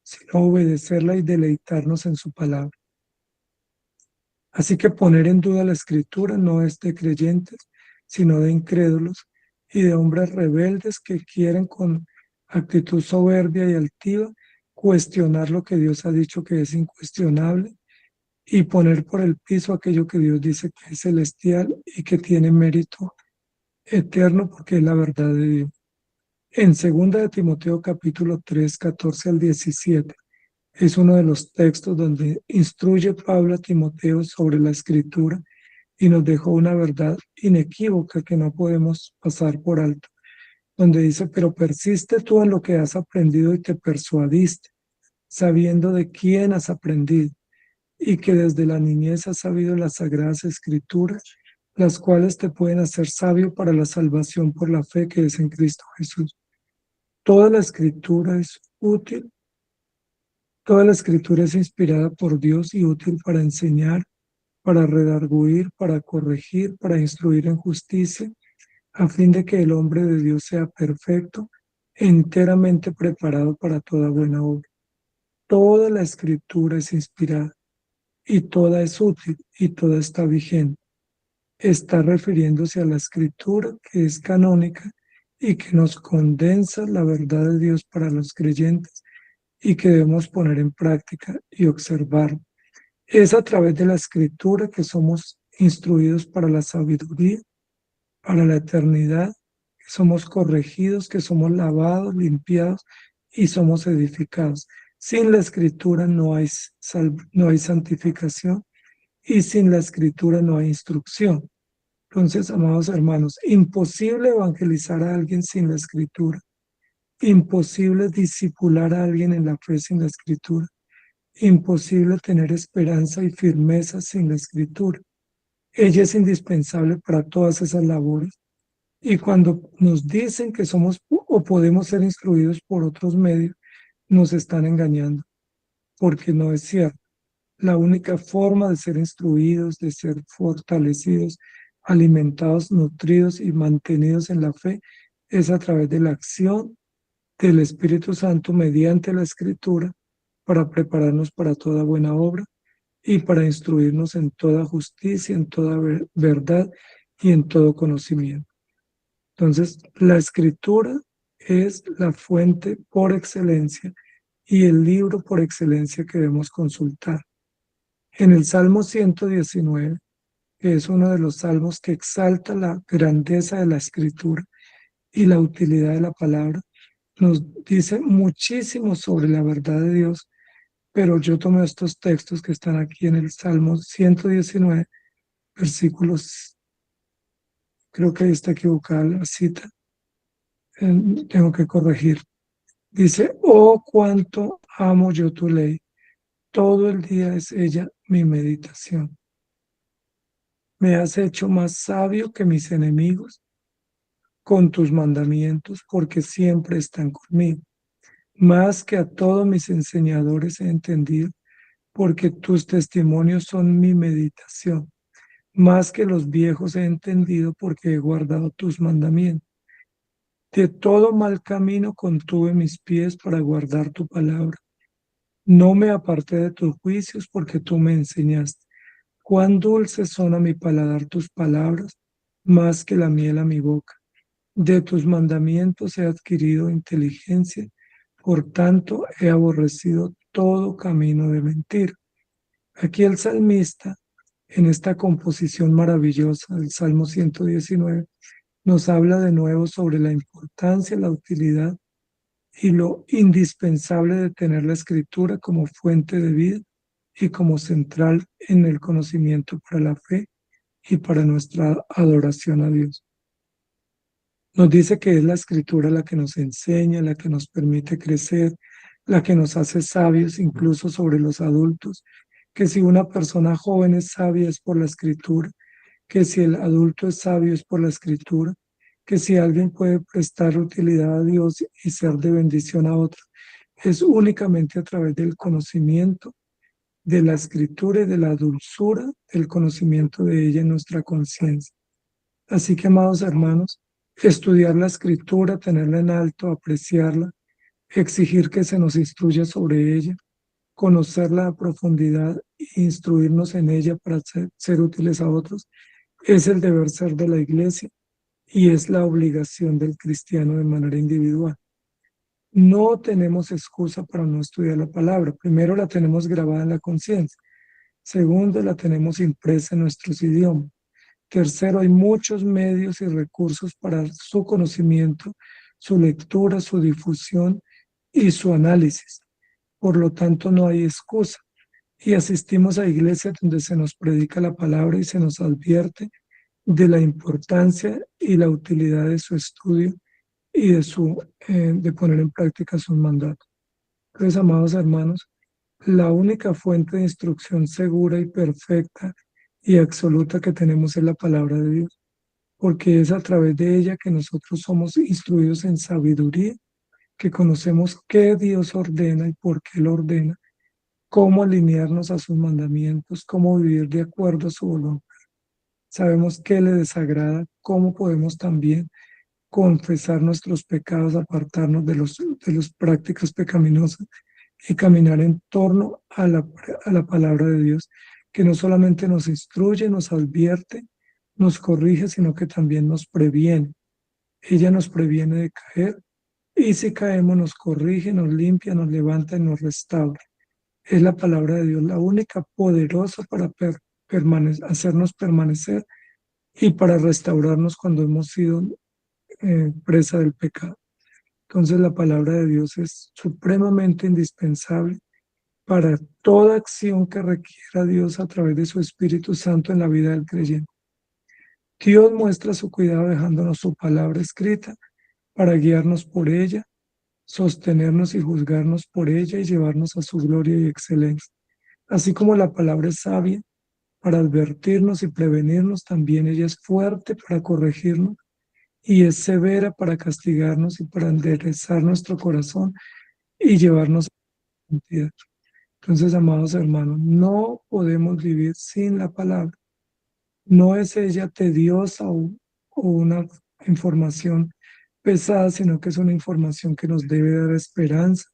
sino obedecerla y deleitarnos en su palabra. Así que poner en duda la escritura no es de creyentes, sino de incrédulos y de hombres rebeldes que quieren con actitud soberbia y altiva cuestionar lo que Dios ha dicho que es incuestionable y poner por el piso aquello que Dios dice que es celestial y que tiene mérito eterno porque es la verdad de Dios. En 2 de Timoteo capítulo 3, 14 al 17, es uno de los textos donde instruye Pablo a Timoteo sobre la escritura y nos dejó una verdad inequívoca que no podemos pasar por alto, donde dice, pero persiste tú en lo que has aprendido y te persuadiste, sabiendo de quién has aprendido y que desde la niñez has sabido las sagradas escrituras, las cuales te pueden hacer sabio para la salvación por la fe que es en Cristo Jesús. Toda la escritura es útil, toda la escritura es inspirada por Dios y útil para enseñar, para redarguir, para corregir, para instruir en justicia, a fin de que el hombre de Dios sea perfecto, enteramente preparado para toda buena obra. Toda la escritura es inspirada y toda es útil y toda está vigente. Está refiriéndose a la escritura que es canónica y que nos condensa la verdad de Dios para los creyentes y que debemos poner en práctica y observar. Es a través de la escritura que somos instruidos para la sabiduría, para la eternidad, que somos corregidos, que somos lavados, limpiados y somos edificados. Sin la escritura no hay santificación y sin la escritura no hay instrucción. Entonces, amados hermanos, imposible evangelizar a alguien sin la escritura, imposible discipular a alguien en la fe sin la escritura, imposible tener esperanza y firmeza sin la escritura. Ella es indispensable para todas esas labores. Y cuando nos dicen que somos o podemos ser instruidos por otros medios, nos están engañando, porque no es cierto. La única forma de ser instruidos, de ser fortalecidos, alimentados, nutridos y mantenidos en la fe es a través de la acción del Espíritu Santo mediante la Escritura para prepararnos para toda buena obra y para instruirnos en toda justicia, en toda verdad y en todo conocimiento. Entonces, la Escritura es la fuente por excelencia y el libro por excelencia que debemos consultar. En el Salmo 119, que es uno de los salmos que exalta la grandeza de la Escritura y la utilidad de la palabra, nos dice muchísimo sobre la verdad de Dios pero yo tomé estos textos que están aquí en el Salmo 119, versículos, creo que ahí está equivocada la cita, tengo que corregir. Dice, oh, cuánto amo yo tu ley, todo el día es ella mi meditación. Me has hecho más sabio que mis enemigos con tus mandamientos, porque siempre están conmigo. Más que a todos mis enseñadores he entendido, porque tus testimonios son mi meditación. Más que los viejos he entendido, porque he guardado tus mandamientos. De todo mal camino contuve mis pies para guardar tu palabra. No me aparté de tus juicios, porque tú me enseñaste. Cuán dulces son a mi paladar tus palabras, más que la miel a mi boca. De tus mandamientos he adquirido inteligencia, por tanto he aborrecido todo camino de mentira. Aquí el salmista, en esta composición maravillosa del Salmo 119, nos habla de nuevo sobre la importancia, la utilidad y lo indispensable de tener la escritura como fuente de vida y como central en el conocimiento para la fe y para nuestra adoración a Dios. Nos dice que es la escritura la que nos enseña, la que nos permite crecer, la que nos hace sabios incluso sobre los adultos, que si una persona joven es sabia es por la escritura, que si el adulto es sabio es por la escritura, que si alguien puede prestar utilidad a Dios y ser de bendición a otros, es únicamente a través del conocimiento de la escritura y de la dulzura del conocimiento de ella en nuestra conciencia. Así que, amados hermanos, estudiar la escritura, tenerla en alto, apreciarla, exigir que se nos instruya sobre ella, conocerla a profundidad e instruirnos en ella para ser útiles a otros, es el deber ser de la Iglesia y es la obligación del cristiano de manera individual. No tenemos excusa para no estudiar la palabra. Primero, la tenemos grabada en la conciencia. Segundo, la tenemos impresa en nuestros idiomas. Tercero, hay muchos medios y recursos para su conocimiento, su lectura, su difusión y su análisis. Por lo tanto, no hay excusa. Y asistimos a iglesias donde se nos predica la palabra y se nos advierte de la importancia y la utilidad de su estudio y de poner en práctica sus mandatos. Entonces, amados hermanos, la única fuente de instrucción segura y perfecta y absoluta que tenemos es la palabra de Dios, porque es a través de ella que nosotros somos instruidos en sabiduría, que conocemos qué Dios ordena y por qué lo ordena, cómo alinearnos a sus mandamientos, cómo vivir de acuerdo a su voluntad. Sabemos qué le desagrada, cómo podemos también confesar nuestros pecados, apartarnos de las prácticas pecaminosas y caminar en torno a la palabra de Dios, que no solamente nos instruye, nos advierte, nos corrige, sino que también nos previene. Ella nos previene de caer y si caemos nos corrige, nos limpia, nos levanta y nos restaura. Es la palabra de Dios la única poderosa para hacernos permanecer y para restaurarnos cuando hemos sido presa del pecado. Entonces la palabra de Dios es supremamente indispensable para toda acción que requiera Dios a través de su Espíritu Santo en la vida del creyente. Dios muestra su cuidado dejándonos su palabra escrita para guiarnos por ella, sostenernos y juzgarnos por ella y llevarnos a su gloria y excelencia. Así como la palabra es sabia para advertirnos y prevenirnos, también ella es fuerte para corregirnos y es severa para castigarnos y para enderezar nuestro corazón y llevarnos a la santidad. Entonces, amados hermanos, no podemos vivir sin la palabra. No es ella tediosa o una información pesada, sino que es una información que nos debe dar esperanza,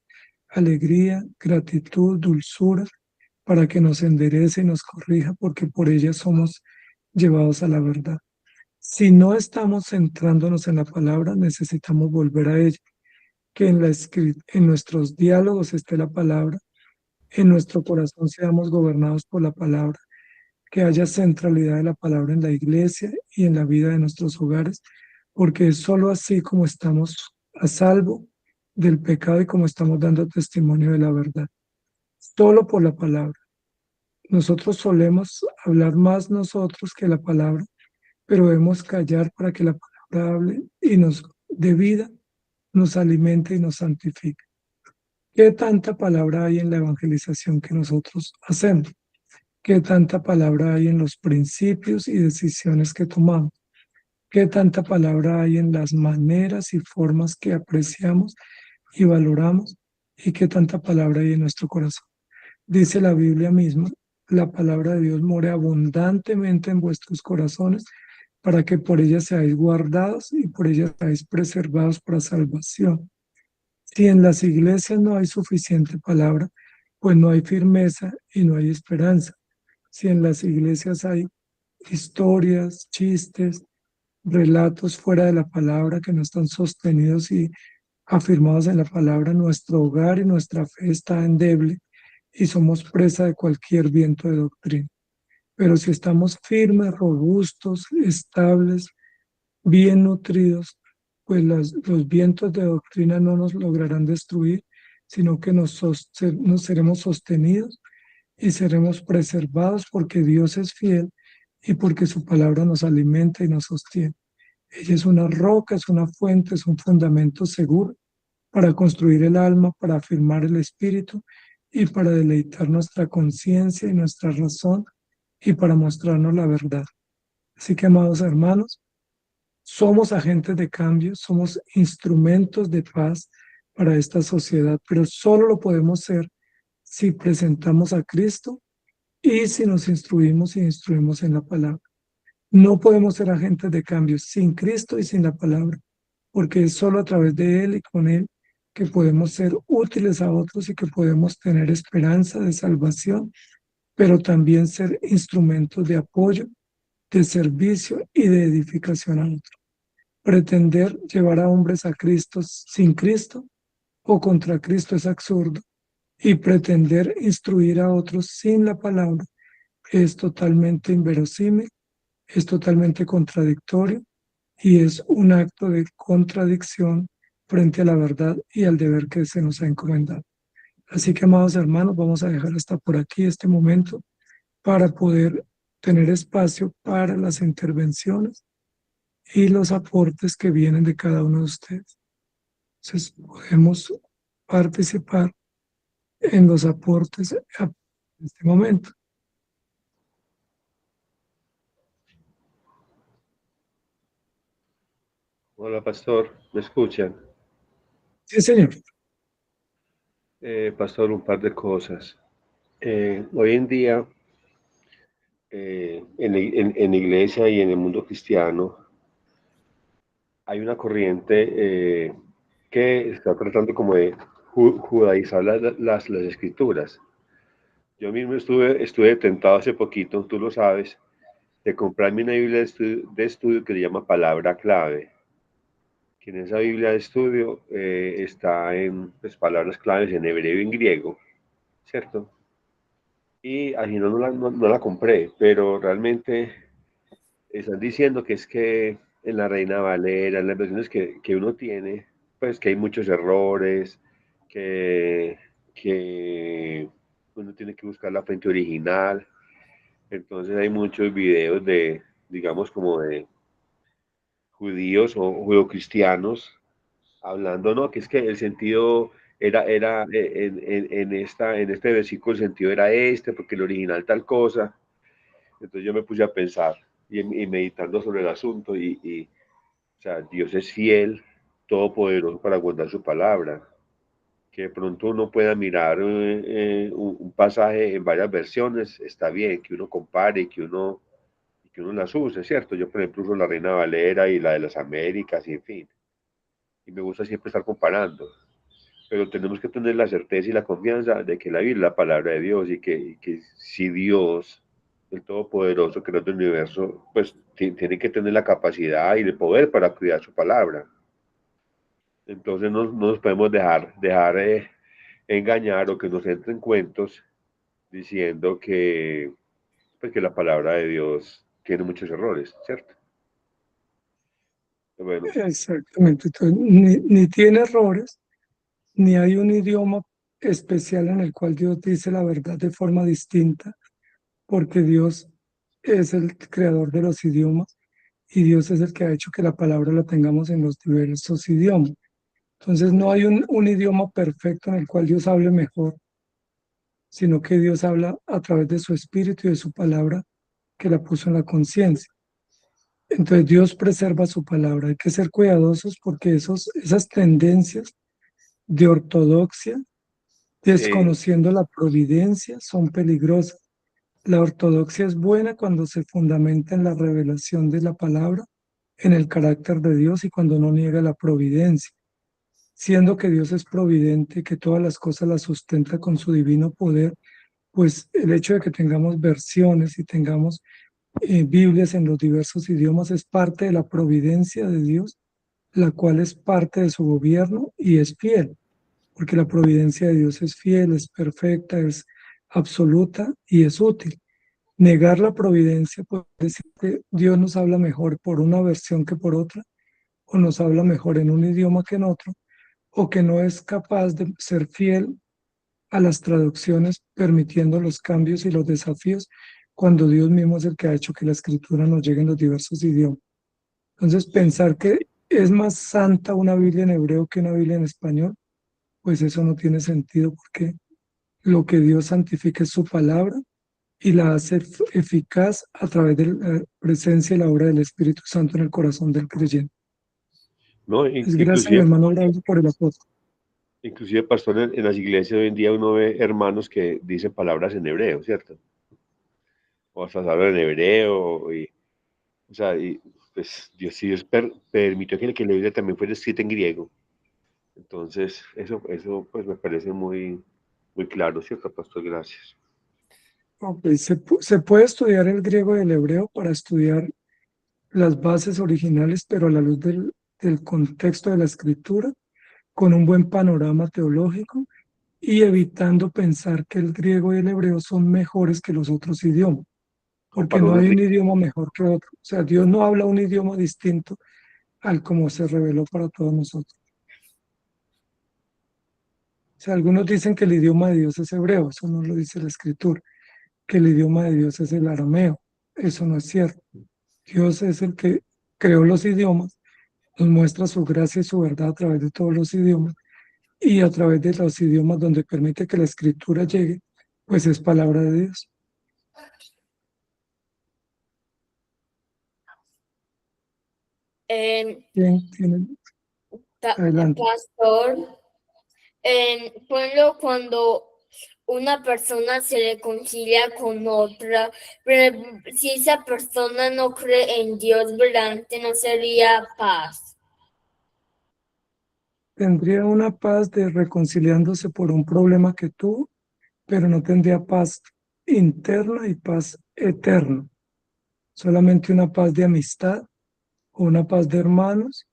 alegría, gratitud, dulzura, para que nos enderece y nos corrija, porque por ella somos llevados a la verdad. Si no estamos centrándonos en la palabra, necesitamos volver a ella, que en nuestros diálogos esté la palabra, en nuestro corazón seamos gobernados por la palabra, que haya centralidad de la palabra en la iglesia y en la vida de nuestros hogares, porque es solo así como estamos a salvo del pecado y como estamos dando testimonio de la verdad. solo por la palabra. Nosotros solemos hablar más nosotros que la palabra, pero debemos callar para que la palabra hable y nos dé vida, nos alimente y nos santifique. ¿Qué tanta palabra hay en la evangelización que nosotros hacemos? ¿Qué tanta palabra hay en los principios y decisiones que tomamos? ¿Qué tanta palabra hay en las maneras y formas que apreciamos y valoramos? ¿Y qué tanta palabra hay en nuestro corazón? Dice la Biblia misma, la palabra de Dios more abundantemente en vuestros corazones para que por ella seáis guardados y por ella seáis preservados para salvación. Si en las iglesias no hay suficiente palabra, pues no hay firmeza y no hay esperanza. Si en las iglesias hay historias, chistes, relatos fuera de la palabra que no están sostenidos y afirmados en la palabra, nuestro hogar y nuestra fe está endeble y somos presa de cualquier viento de doctrina. Pero si estamos firmes, robustos, estables, bien nutridos, pues los vientos de doctrina no nos lograrán destruir, sino que nos seremos sostenidos y seremos preservados porque Dios es fiel y porque su palabra nos alimenta y nos sostiene. Ella es una roca, es una fuente, es un fundamento seguro para construir el alma, para afirmar el espíritu y para deleitar nuestra conciencia y nuestra razón y para mostrarnos la verdad. Así que, amados hermanos, somos agentes de cambio, somos instrumentos de paz para esta sociedad, pero solo lo podemos ser si presentamos a Cristo y si nos instruimos y instruimos en la palabra. No podemos ser agentes de cambio sin Cristo y sin la palabra, porque es solo a través de Él y con Él que podemos ser útiles a otros y que podemos tener esperanza de salvación, pero también ser instrumentos de apoyo, de servicio y de edificación a otros. Pretender llevar a hombres a Cristo sin Cristo o contra Cristo es absurdo, y pretender instruir a otros sin la palabra es totalmente inverosímil, es totalmente contradictorio y es un acto de contradicción frente a la verdad y al deber que se nos ha encomendado. Así que, amados hermanos, vamos a dejar hasta por aquí este momento para poder tener espacio para las intervenciones y los aportes que vienen de cada uno de ustedes. Entonces, podemos participar en los aportes en este momento. Hola, pastor, ¿me escuchan? Sí, señor. Pastor, un par de cosas. Hoy en día, en la iglesia y en el mundo cristiano, hay una corriente que está tratando como de judaizar las escrituras. Yo mismo estuve tentado hace poquito, tú lo sabes, de comprarme una Biblia de estudio que se llama Palabra Clave. Que en esa Biblia de estudio está en pues, palabras claves en hebreo y en griego, ¿cierto? Y allí no la compré, pero realmente están diciendo que es que en la Reina Valera, en las versiones que uno tiene, pues que hay muchos errores, que uno tiene que buscar la fuente original. Entonces hay muchos videos de, digamos, como de judíos o judeocristianos hablando, ¿no? Que es que el sentido era en este versículo el sentido era este, porque el original tal cosa. Entonces yo me puse a pensar y meditando sobre el asunto o sea, Dios es fiel, todopoderoso para guardar su palabra. Que de pronto uno pueda mirar un pasaje en varias versiones, está bien, que uno compare y que uno las use, ¿cierto? Yo, por ejemplo, uso la Reina Valera y la de las Américas, y en fin. Y me gusta siempre estar comparando. Pero tenemos que tener la certeza y la confianza de que la Biblia es la palabra de Dios y que si Dios, el Todopoderoso, creador del universo, pues tiene que tener la capacidad y el poder para cuidar su palabra. Entonces no nos podemos dejar engañar o que nos entren cuentos diciendo pues, que la palabra de Dios tiene muchos errores, ¿cierto? Bueno, Exactamente. Entonces, ni tiene errores, ni hay un idioma especial en el cual Dios dice la verdad de forma distinta, porque Dios es el creador de los idiomas y Dios es el que ha hecho que la palabra la tengamos en los diversos idiomas. Entonces no hay un idioma perfecto en el cual Dios hable mejor, sino que Dios habla a través de su espíritu y de su palabra que la puso en la conciencia. Entonces Dios preserva su palabra. Hay que ser cuidadosos porque esas tendencias de ortodoxia, Sí, desconociendo la providencia, son peligrosas. La ortodoxia es buena cuando se fundamenta en la revelación de la palabra, en el carácter de Dios y cuando no niega la providencia. Siendo que Dios es providente, que todas las cosas las sustenta con su divino poder, pues el hecho de que tengamos versiones y tengamos Biblias en los diversos idiomas es parte de la providencia de Dios, la cual es parte de su gobierno y es fiel, porque la providencia de Dios es fiel, es perfecta, es absoluta y es útil. Negar la providencia puede decir que Dios nos habla mejor por una versión que por otra, o nos habla mejor en un idioma que en otro, o que no es capaz de ser fiel a las traducciones, permitiendo los cambios y los desafíos, cuando Dios mismo es el que ha hecho que la escritura nos llegue en los diversos idiomas. Entonces, pensar que es más santa una Biblia en hebreo que una Biblia en español, pues eso no tiene sentido, porque lo que Dios santifica es su palabra y la hace eficaz a través de la presencia y la obra del Espíritu Santo en el corazón del creyente. no, Es gracias, mi inclusive, hermano Braulio, por el apóstol. inclusive, pastor, en las iglesias hoy en día uno ve hermanos que dicen palabras en hebreo, ¿cierto? O hasta hablan en hebreo, o sea, y, pues Dios sí permitió que la Biblia también fuera escrita en griego. Entonces, eso pues me parece muy, muy claro, ¿cierto, pastor? Gracias. Ok, se puede estudiar el griego y el hebreo para estudiar las bases originales, pero a la luz del contexto de la escritura, con un buen panorama teológico y evitando pensar que el griego y el hebreo son mejores que los otros idiomas, Como porque para no uno hay un enriquecer. idioma mejor que otro. O sea, Dios no habla un idioma distinto al como se reveló para todos nosotros. O sea, algunos dicen que el idioma de Dios es hebreo, eso no lo dice la escritura, que el idioma de Dios es el arameo, eso no es cierto. Dios es el que creó los idiomas, nos muestra su gracia y su verdad a través de todos los idiomas y a través de los idiomas donde permite que la escritura llegue, pues es palabra de Dios. Em, Bien, tienen, adelante. Pastor, por ejemplo, cuando una persona se reconcilia con otra, pero si esa persona no cree en Dios, ¿verdad? No sería paz. Tendría una paz de reconciliándose por un problema que tuvo, pero no tendría paz interna y paz eterna, solamente una paz de amistad o una paz de hermanos,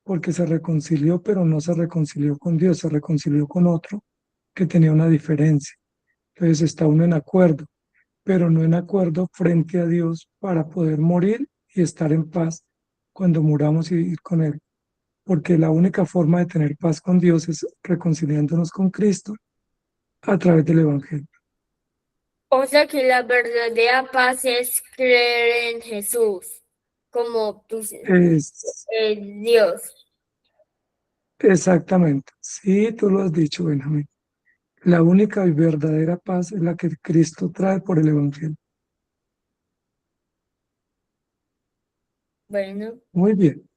porque se reconcilió, pero no se reconcilió con Dios, se reconcilió con otro que tenía una diferencia. Entonces está uno en acuerdo, pero no en acuerdo frente a Dios para poder morir y estar en paz cuando muramos y ir con Él. Porque la única forma de tener paz con Dios es reconciliándonos con Cristo a través del Evangelio. O sea que la verdadera paz es creer en Jesús como Es Dios. exactamente, sí, tú lo has dicho, Benjamín. La única y verdadera paz es la que Cristo trae por el Evangelio. Bueno, Muy bien.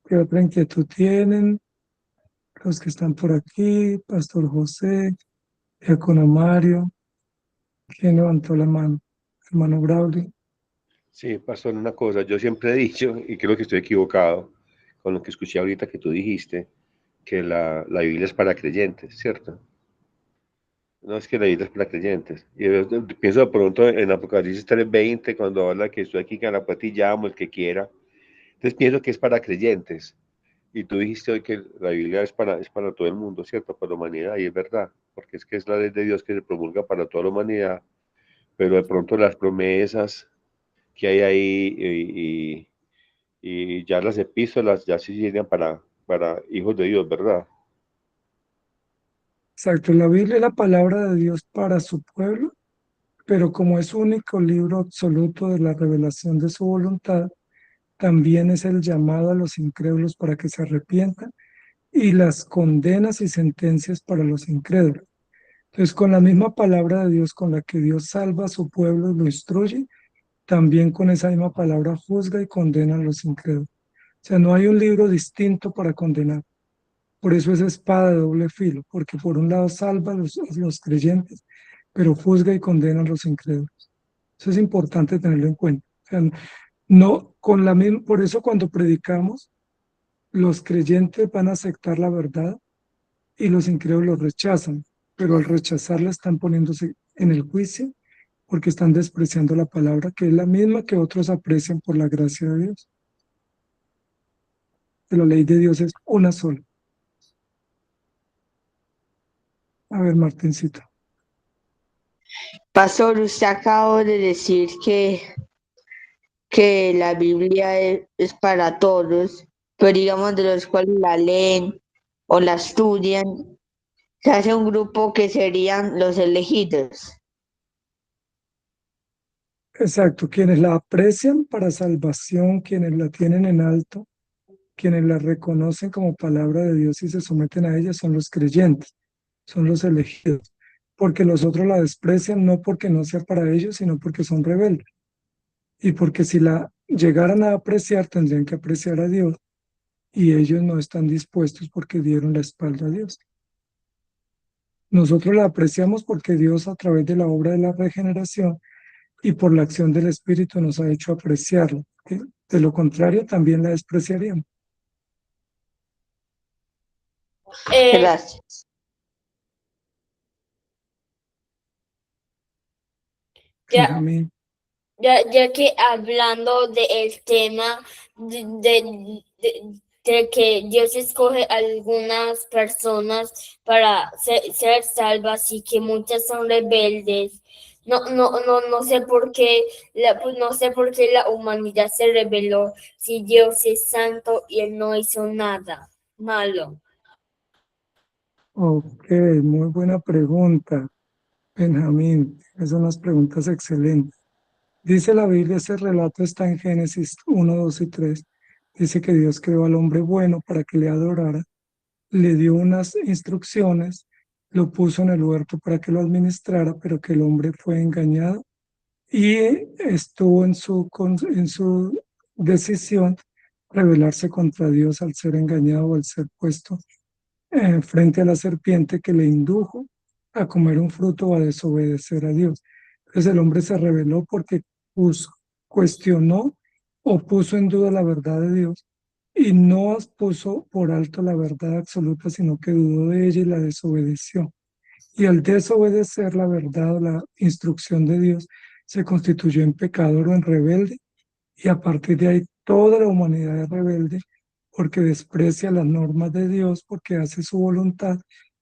¿Qué otra inquietud tienen los que están por aquí? Pastor José, Diácono Mario, ¿quién levantó la mano? Hermano Braulio. Sí, pastor, una cosa, yo siempre he dicho, y creo que estoy equivocado con lo que escuché ahorita que tú dijiste, que la Biblia es para creyentes, ¿cierto? No es que la Biblia es para creyentes. Y yo pienso de pronto en Apocalipsis 3:20, cuando habla que estoy aquí con la puerta y llamo el que quiera. Entonces pienso que es para creyentes. Y tú dijiste hoy que la Biblia es para todo el mundo, ¿cierto? Para la humanidad, y es verdad, porque es que es la ley de Dios que se promulga para toda la humanidad, pero de pronto las promesas que hay ahí y ya las epístolas ya se llegan para hijos de Dios, ¿verdad? Exacto, la Biblia es la palabra de Dios para su pueblo, pero como es único libro absoluto de la revelación de su voluntad, también es el llamado a los incrédulos para que se arrepientan y las condenas y sentencias para los incrédulos. Entonces, con la misma palabra de Dios con la que Dios salva a su pueblo y lo instruye, también con esa misma palabra juzga y condena a los incrédulos. O sea, no hay un libro distinto para condenar. Por eso es espada de doble filo, porque por un lado salva a los creyentes, pero juzga y condena a los incrédulos. Eso es importante tenerlo en cuenta. O sea, no, con la misma, por eso cuando predicamos, los creyentes van a aceptar la verdad y los incrédulos rechazan, pero al rechazarla están poniéndose en el juicio porque están despreciando la palabra, que es la misma que otros aprecian por la gracia de Dios. Que la ley de Dios es una sola. A ver, Martincito. Pastor, usted acabó de decir que la Biblia es para todos, pero digamos de los cuales la leen o la estudian, se hace un grupo que serían los elegidos. Exacto, quienes la aprecian para salvación, quienes la tienen en alto, quienes la reconocen como palabra de Dios y se someten a ella son los creyentes, son los elegidos, porque los otros la desprecian no porque no sea para ellos, sino porque son rebeldes. Y porque si la llegaran a apreciar, tendrían que apreciar a Dios, y ellos no están dispuestos porque dieron la espalda a Dios. Nosotros la apreciamos porque Dios, a través de la obra de la regeneración y por la acción del Espíritu, nos ha hecho apreciarla. ¿Sí? De lo contrario, también la despreciaríamos. Gracias. Ya, Benjamín. ya que hablando del tema de que Dios escoge a algunas personas para ser salvas y que muchas son rebeldes. No sé por qué no sé por qué la humanidad se rebeló si Dios es santo y él no hizo nada malo. Ok, muy buena pregunta, Benjamín. Esas son unas preguntas excelentes. Dice la Biblia, ese relato está en Génesis 1, 2 y 3. Dice que Dios creó al hombre bueno para que le adorara, le dio unas instrucciones, lo puso en el huerto para que lo administrara, pero que el hombre fue engañado y estuvo en su decisión rebelarse contra Dios al ser engañado o al ser puesto frente a la serpiente que le indujo a comer un fruto o a desobedecer a Dios. Entonces el hombre se rebeló porque cuestionó o puso en duda la verdad de Dios y no puso por alto la verdad absoluta, sino que dudó de ella y la desobedeció. Y al desobedecer la verdad o la instrucción de Dios, se constituyó en pecador o en rebelde, y a partir de ahí toda la humanidad es rebelde porque desprecia las normas de Dios, porque hace su voluntad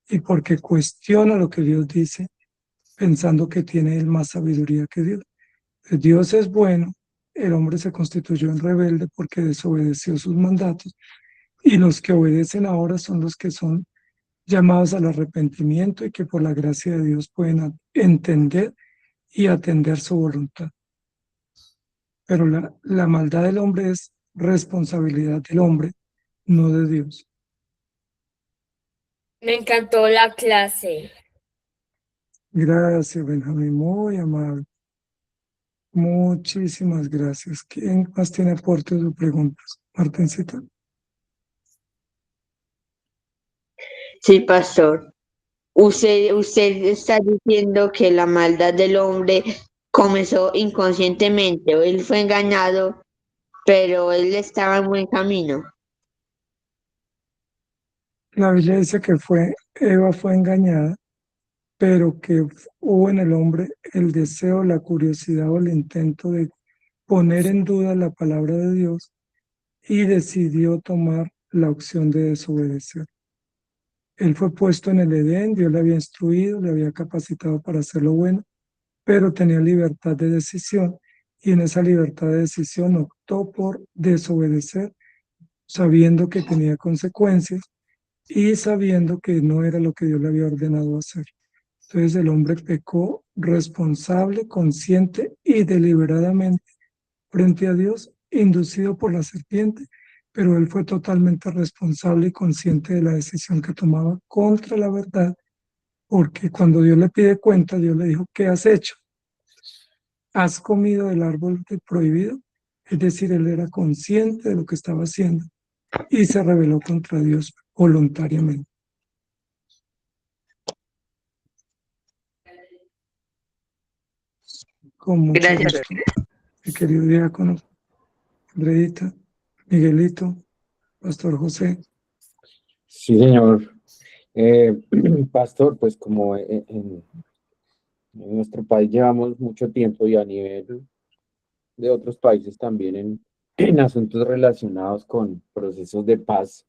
y porque cuestiona lo que Dios dice, pensando que tiene él más sabiduría que Dios. Dios es bueno, el hombre se constituyó en rebelde porque desobedeció sus mandatos, y los que obedecen ahora son los que son llamados al arrepentimiento y que por la gracia de Dios pueden entender y atender su voluntad. Pero la maldad del hombre es responsabilidad del hombre, no de Dios. Me encantó la clase. Gracias, Benjamín, muy amable. Muchísimas gracias. ¿Quién más tiene aportes o preguntas? Martincita. Sí, pastor. Usted está diciendo que la maldad del hombre comenzó inconscientemente, o él fue engañado, pero él estaba en buen camino. La Biblia dice que Eva fue engañada, pero que hubo en el hombre el deseo, la curiosidad o el intento de poner en duda la palabra de Dios y decidió tomar la opción de desobedecer. Él fue puesto en el Edén, Dios le había instruido, le había capacitado para hacer lo bueno, pero tenía libertad de decisión y en esa libertad de decisión optó por desobedecer, sabiendo que tenía consecuencias, y sabiendo que no era lo que Dios le había ordenado hacer. Entonces el hombre pecó responsable, consciente y deliberadamente frente a Dios, inducido por la serpiente, pero él fue totalmente responsable y consciente de la decisión que tomaba contra la verdad, porque cuando Dios le pide cuenta, Dios le dijo, ¿qué has hecho? ¿Has comido del árbol prohibido? Es decir, él era consciente de lo que estaba haciendo y se rebeló contra Dios voluntariamente. Con mucho Gracias. gusto, mi querido diácono, Andreita, Miguelito, Pastor José. Sí, señor. Pastor, pues como en nuestro país llevamos mucho tiempo y a nivel de otros países también en asuntos relacionados con procesos de paz,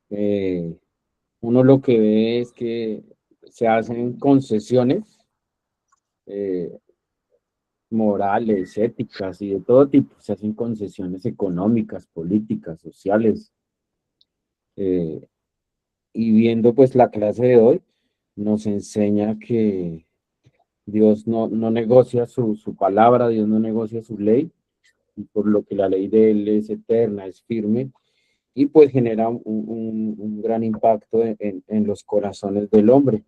eh, uno lo que ve es que se hacen concesiones eh, morales, éticas y de todo tipo, se hacen concesiones económicas, políticas, sociales, eh, y viendo pues la clase de hoy, nos enseña que Dios no negocia su palabra, Dios no negocia su ley, y por lo que la ley de Él es eterna, es firme, y pues genera un gran impacto en los corazones del hombre.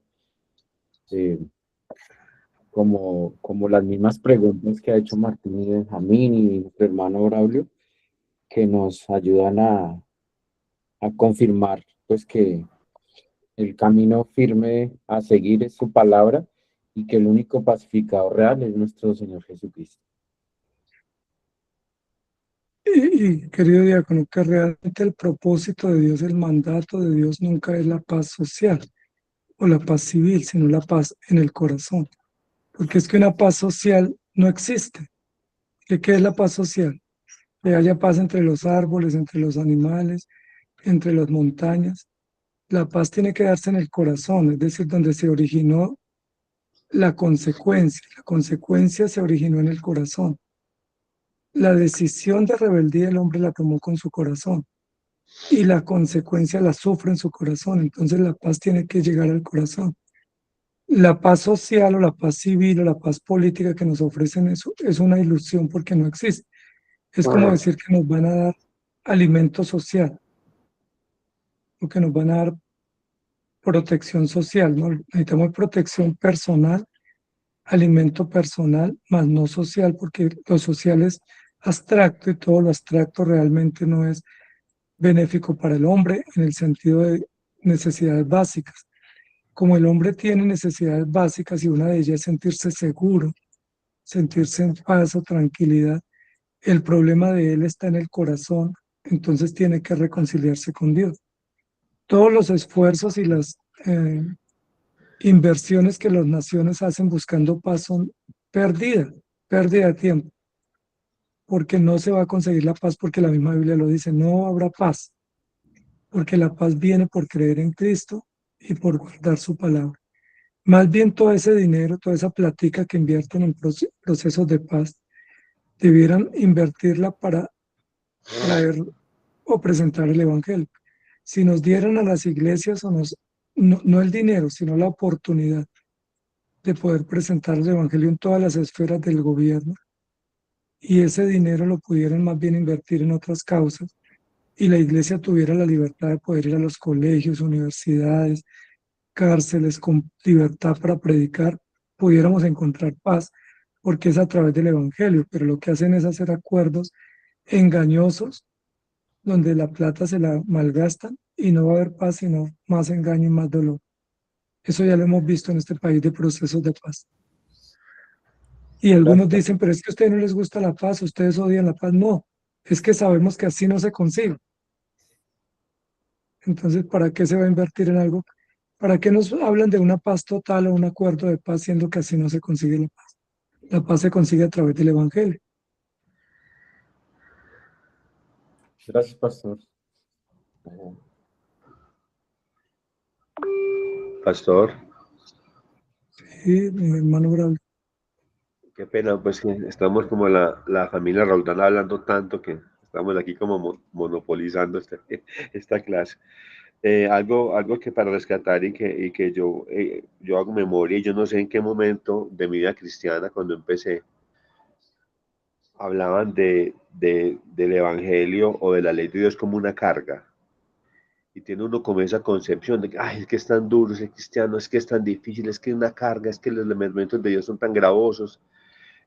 Eh, como las mismas preguntas que ha hecho Martín y Benjamín y nuestro hermano Braulio, que nos ayudan a confirmar pues que el camino firme a seguir es su palabra y que el único pacificador real es nuestro Señor Jesucristo. Querido diácono, que realmente el propósito de Dios, el mandato de Dios nunca es la paz social o la paz civil, sino la paz en el corazón. Porque es que una paz social no existe. ¿Qué es la paz social? Que haya paz entre los árboles, entre los animales, entre las montañas. La paz tiene que darse en el corazón, es decir, donde se originó la consecuencia. La consecuencia se originó en el corazón. La decisión de rebeldía el hombre la tomó con su corazón y la consecuencia la sufre en su corazón. Entonces la paz tiene que llegar al corazón. La paz social o la paz civil o la paz política que nos ofrecen eso es una ilusión porque no existe. Es como decir que nos van a dar alimento social o que nos van a dar protección social, ¿no? Necesitamos protección personal, alimento personal, más no social, porque lo social es abstracto y todo lo abstracto realmente no es benéfico para el hombre en el sentido de necesidades básicas. Como el hombre tiene necesidades básicas y una de ellas es sentirse seguro, sentirse en paz o tranquilidad, el problema de él está en el corazón, entonces tiene que reconciliarse con Dios. Todos los esfuerzos y las inversiones que las naciones hacen buscando paz son pérdida de tiempo, porque no se va a conseguir la paz porque la misma Biblia lo dice, no habrá paz, porque la paz viene por creer en Cristo y por guardar su palabra. Más bien todo ese dinero, toda esa platica que invierten en procesos de paz, debieran invertirla para traer o presentar el Evangelio. Si nos dieran a las iglesias, no el dinero, sino la oportunidad de poder presentar el Evangelio en todas las esferas del gobierno, y ese dinero lo pudieran más bien invertir en otras causas, y la iglesia tuviera la libertad de poder ir a los colegios, universidades, cárceles con libertad para predicar, pudiéramos encontrar paz, porque es a través del Evangelio, pero lo que hacen es hacer acuerdos engañosos, donde la plata se la malgastan y no va a haber paz, sino más engaño y más dolor. Eso ya lo hemos visto en este país de procesos de paz. Y algunos dicen, pero es que a ustedes no les gusta la paz, ustedes odian la paz. No, es que sabemos que así no se consigue. Entonces, ¿para qué se va a invertir en algo? ¿Para qué nos hablan de una paz total o un acuerdo de paz, siendo que así no se consigue la paz? La paz se consigue a través del Evangelio. Gracias, pastor. Pastor, Sí, mi hermano Braulio. qué pena, pues que estamos como la familia Roldán hablando tanto que Estamos aquí como monopolizando esta clase. Algo que para rescatar y que yo hago memoria, y yo no sé en qué momento de mi vida cristiana, cuando empecé, hablaban del Evangelio o de la ley de Dios como una carga. Y tiene uno como esa concepción de que, ay, es que es tan duro ser cristiano, es que es tan difícil, es que es una carga, es que los elementos de Dios son tan gravosos.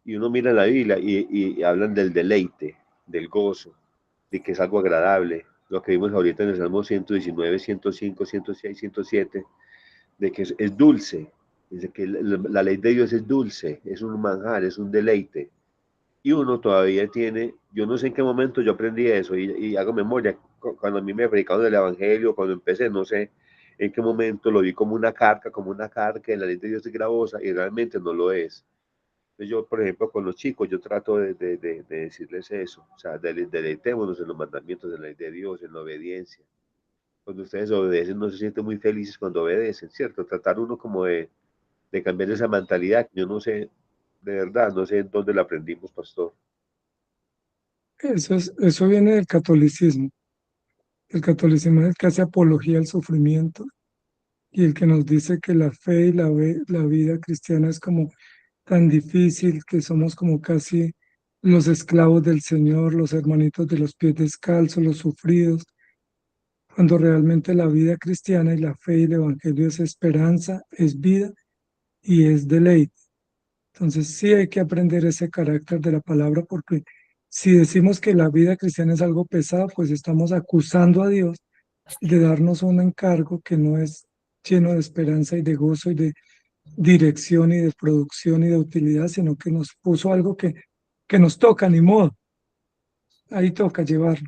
Y uno mira la Biblia y hablan del deleite, del gozo, de que es algo agradable. Lo que vimos ahorita en el Salmo 119, 105, 106, 107, de que es dulce. Dice que la ley de Dios es dulce, es un manjar, es un deleite. Y uno todavía tiene, yo no sé en qué momento yo aprendí eso y hago memoria, cuando a mí me predicaron el Evangelio, cuando empecé, no sé en qué momento lo vi como una carga, que la ley de Dios es gravosa y realmente no lo es. Entonces yo, por ejemplo, con los chicos, yo trato de decirles eso, o sea, deleitémonos en los mandamientos de la ley de Dios, en la obediencia. Cuando ustedes obedecen, no se sienten muy felices cuando obedecen, ¿cierto? Tratar uno como de cambiar esa mentalidad. Yo no sé, de verdad, no sé en dónde la aprendimos, pastor. Eso viene del catolicismo. El catolicismo es el que hace apología al sufrimiento y el que nos dice que la fe y la vida cristiana es como tan difícil, que somos como casi los esclavos del Señor, los hermanitos de los pies descalzos, los sufridos, cuando realmente la vida cristiana y la fe y el Evangelio es esperanza, es vida y es deleite. Entonces sí hay que aprender ese carácter de la palabra, porque si decimos que la vida cristiana es algo pesado, pues estamos acusando a Dios de darnos un encargo que no es lleno de esperanza y de gozo y de dirección y de producción y de utilidad, sino que nos puso algo que nos toca, ni modo. Ahí toca llevarlo.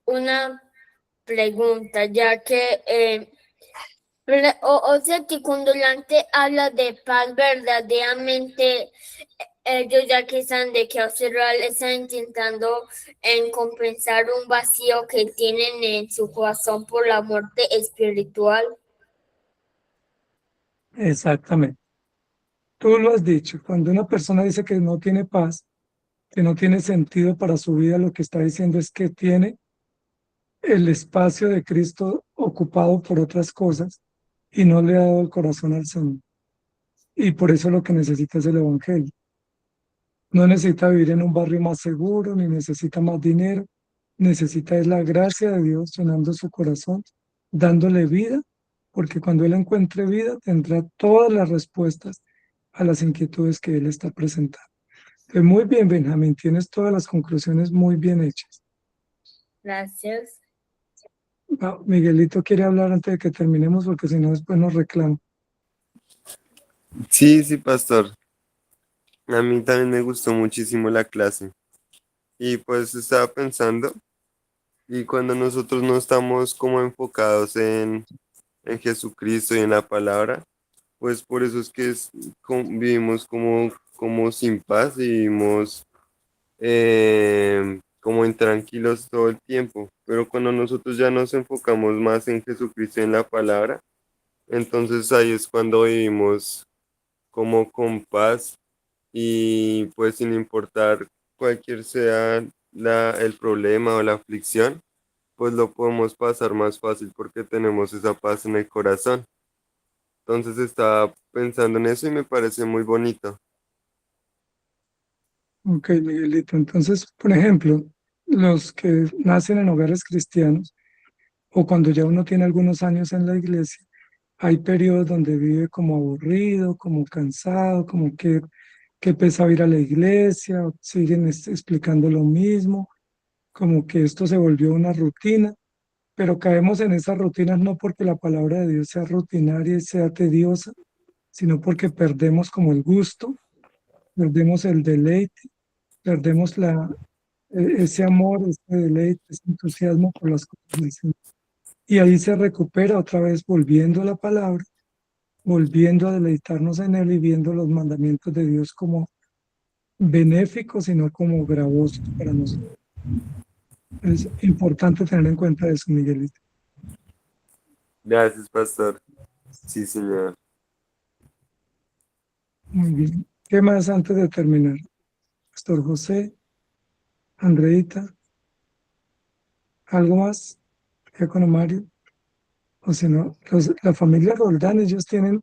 Una pregunta, ya que o sea que cuando la gente habla de paz verdaderamente, ellos ya que están de que Australia están intentando compensar un vacío que tienen en su corazón por la muerte espiritual. Exactamente. Tú lo has dicho, cuando una persona dice que no tiene paz, que no tiene sentido para su vida, lo que está diciendo es que tiene el espacio de Cristo ocupado por otras cosas y no le ha dado el corazón al Señor. Y por eso lo que necesita es el Evangelio. No necesita vivir en un barrio más seguro, ni necesita más dinero. Necesita es la gracia de Dios llenando su corazón, dándole vida, porque cuando Él encuentre vida tendrá todas las respuestas a las inquietudes que Él está presentando. Muy bien, Benjamín, tienes todas las conclusiones muy bien hechas. Gracias. Miguelito quiere hablar antes de que terminemos, porque si no después nos reclama. Sí, sí, pastor. A mí también me gustó muchísimo la clase. Y pues estaba pensando, y cuando nosotros no estamos como enfocados en Jesucristo y en la palabra, pues por eso es que vivimos como sin paz y vivimos como intranquilos todo el tiempo. Pero cuando nosotros ya nos enfocamos más en Jesucristo y en la palabra, entonces ahí es cuando vivimos como con paz y pues sin importar cualquier sea el problema o la aflicción, pues lo podemos pasar más fácil porque tenemos esa paz en el corazón. Entonces estaba pensando en eso y me parece muy bonito. Ok, Miguelito. Entonces, por ejemplo, los que nacen en hogares cristianos o cuando ya uno tiene algunos años en la iglesia, hay periodos donde vive como aburrido, como cansado, como que pesa ir a la iglesia, o siguen explicando lo mismo, como que esto se volvió una rutina, pero caemos en esas rutinas no porque la palabra de Dios sea rutinaria y sea tediosa, sino porque perdemos como el gusto, perdemos el deleite, perdemos ese amor, ese deleite, ese entusiasmo por las cosas del Señor. Y ahí se recupera otra vez volviendo a la palabra, volviendo a deleitarnos en Él y viendo los mandamientos de Dios como benéficos y no como gravosos para nosotros. Es importante tener en cuenta eso, Miguelito. Gracias, pastor. Sí, señor. Muy bien. ¿Qué más antes de terminar? Pastor José. Andreita, ¿algo más? Con Mario. O si no, la familia Roldán, ellos tienen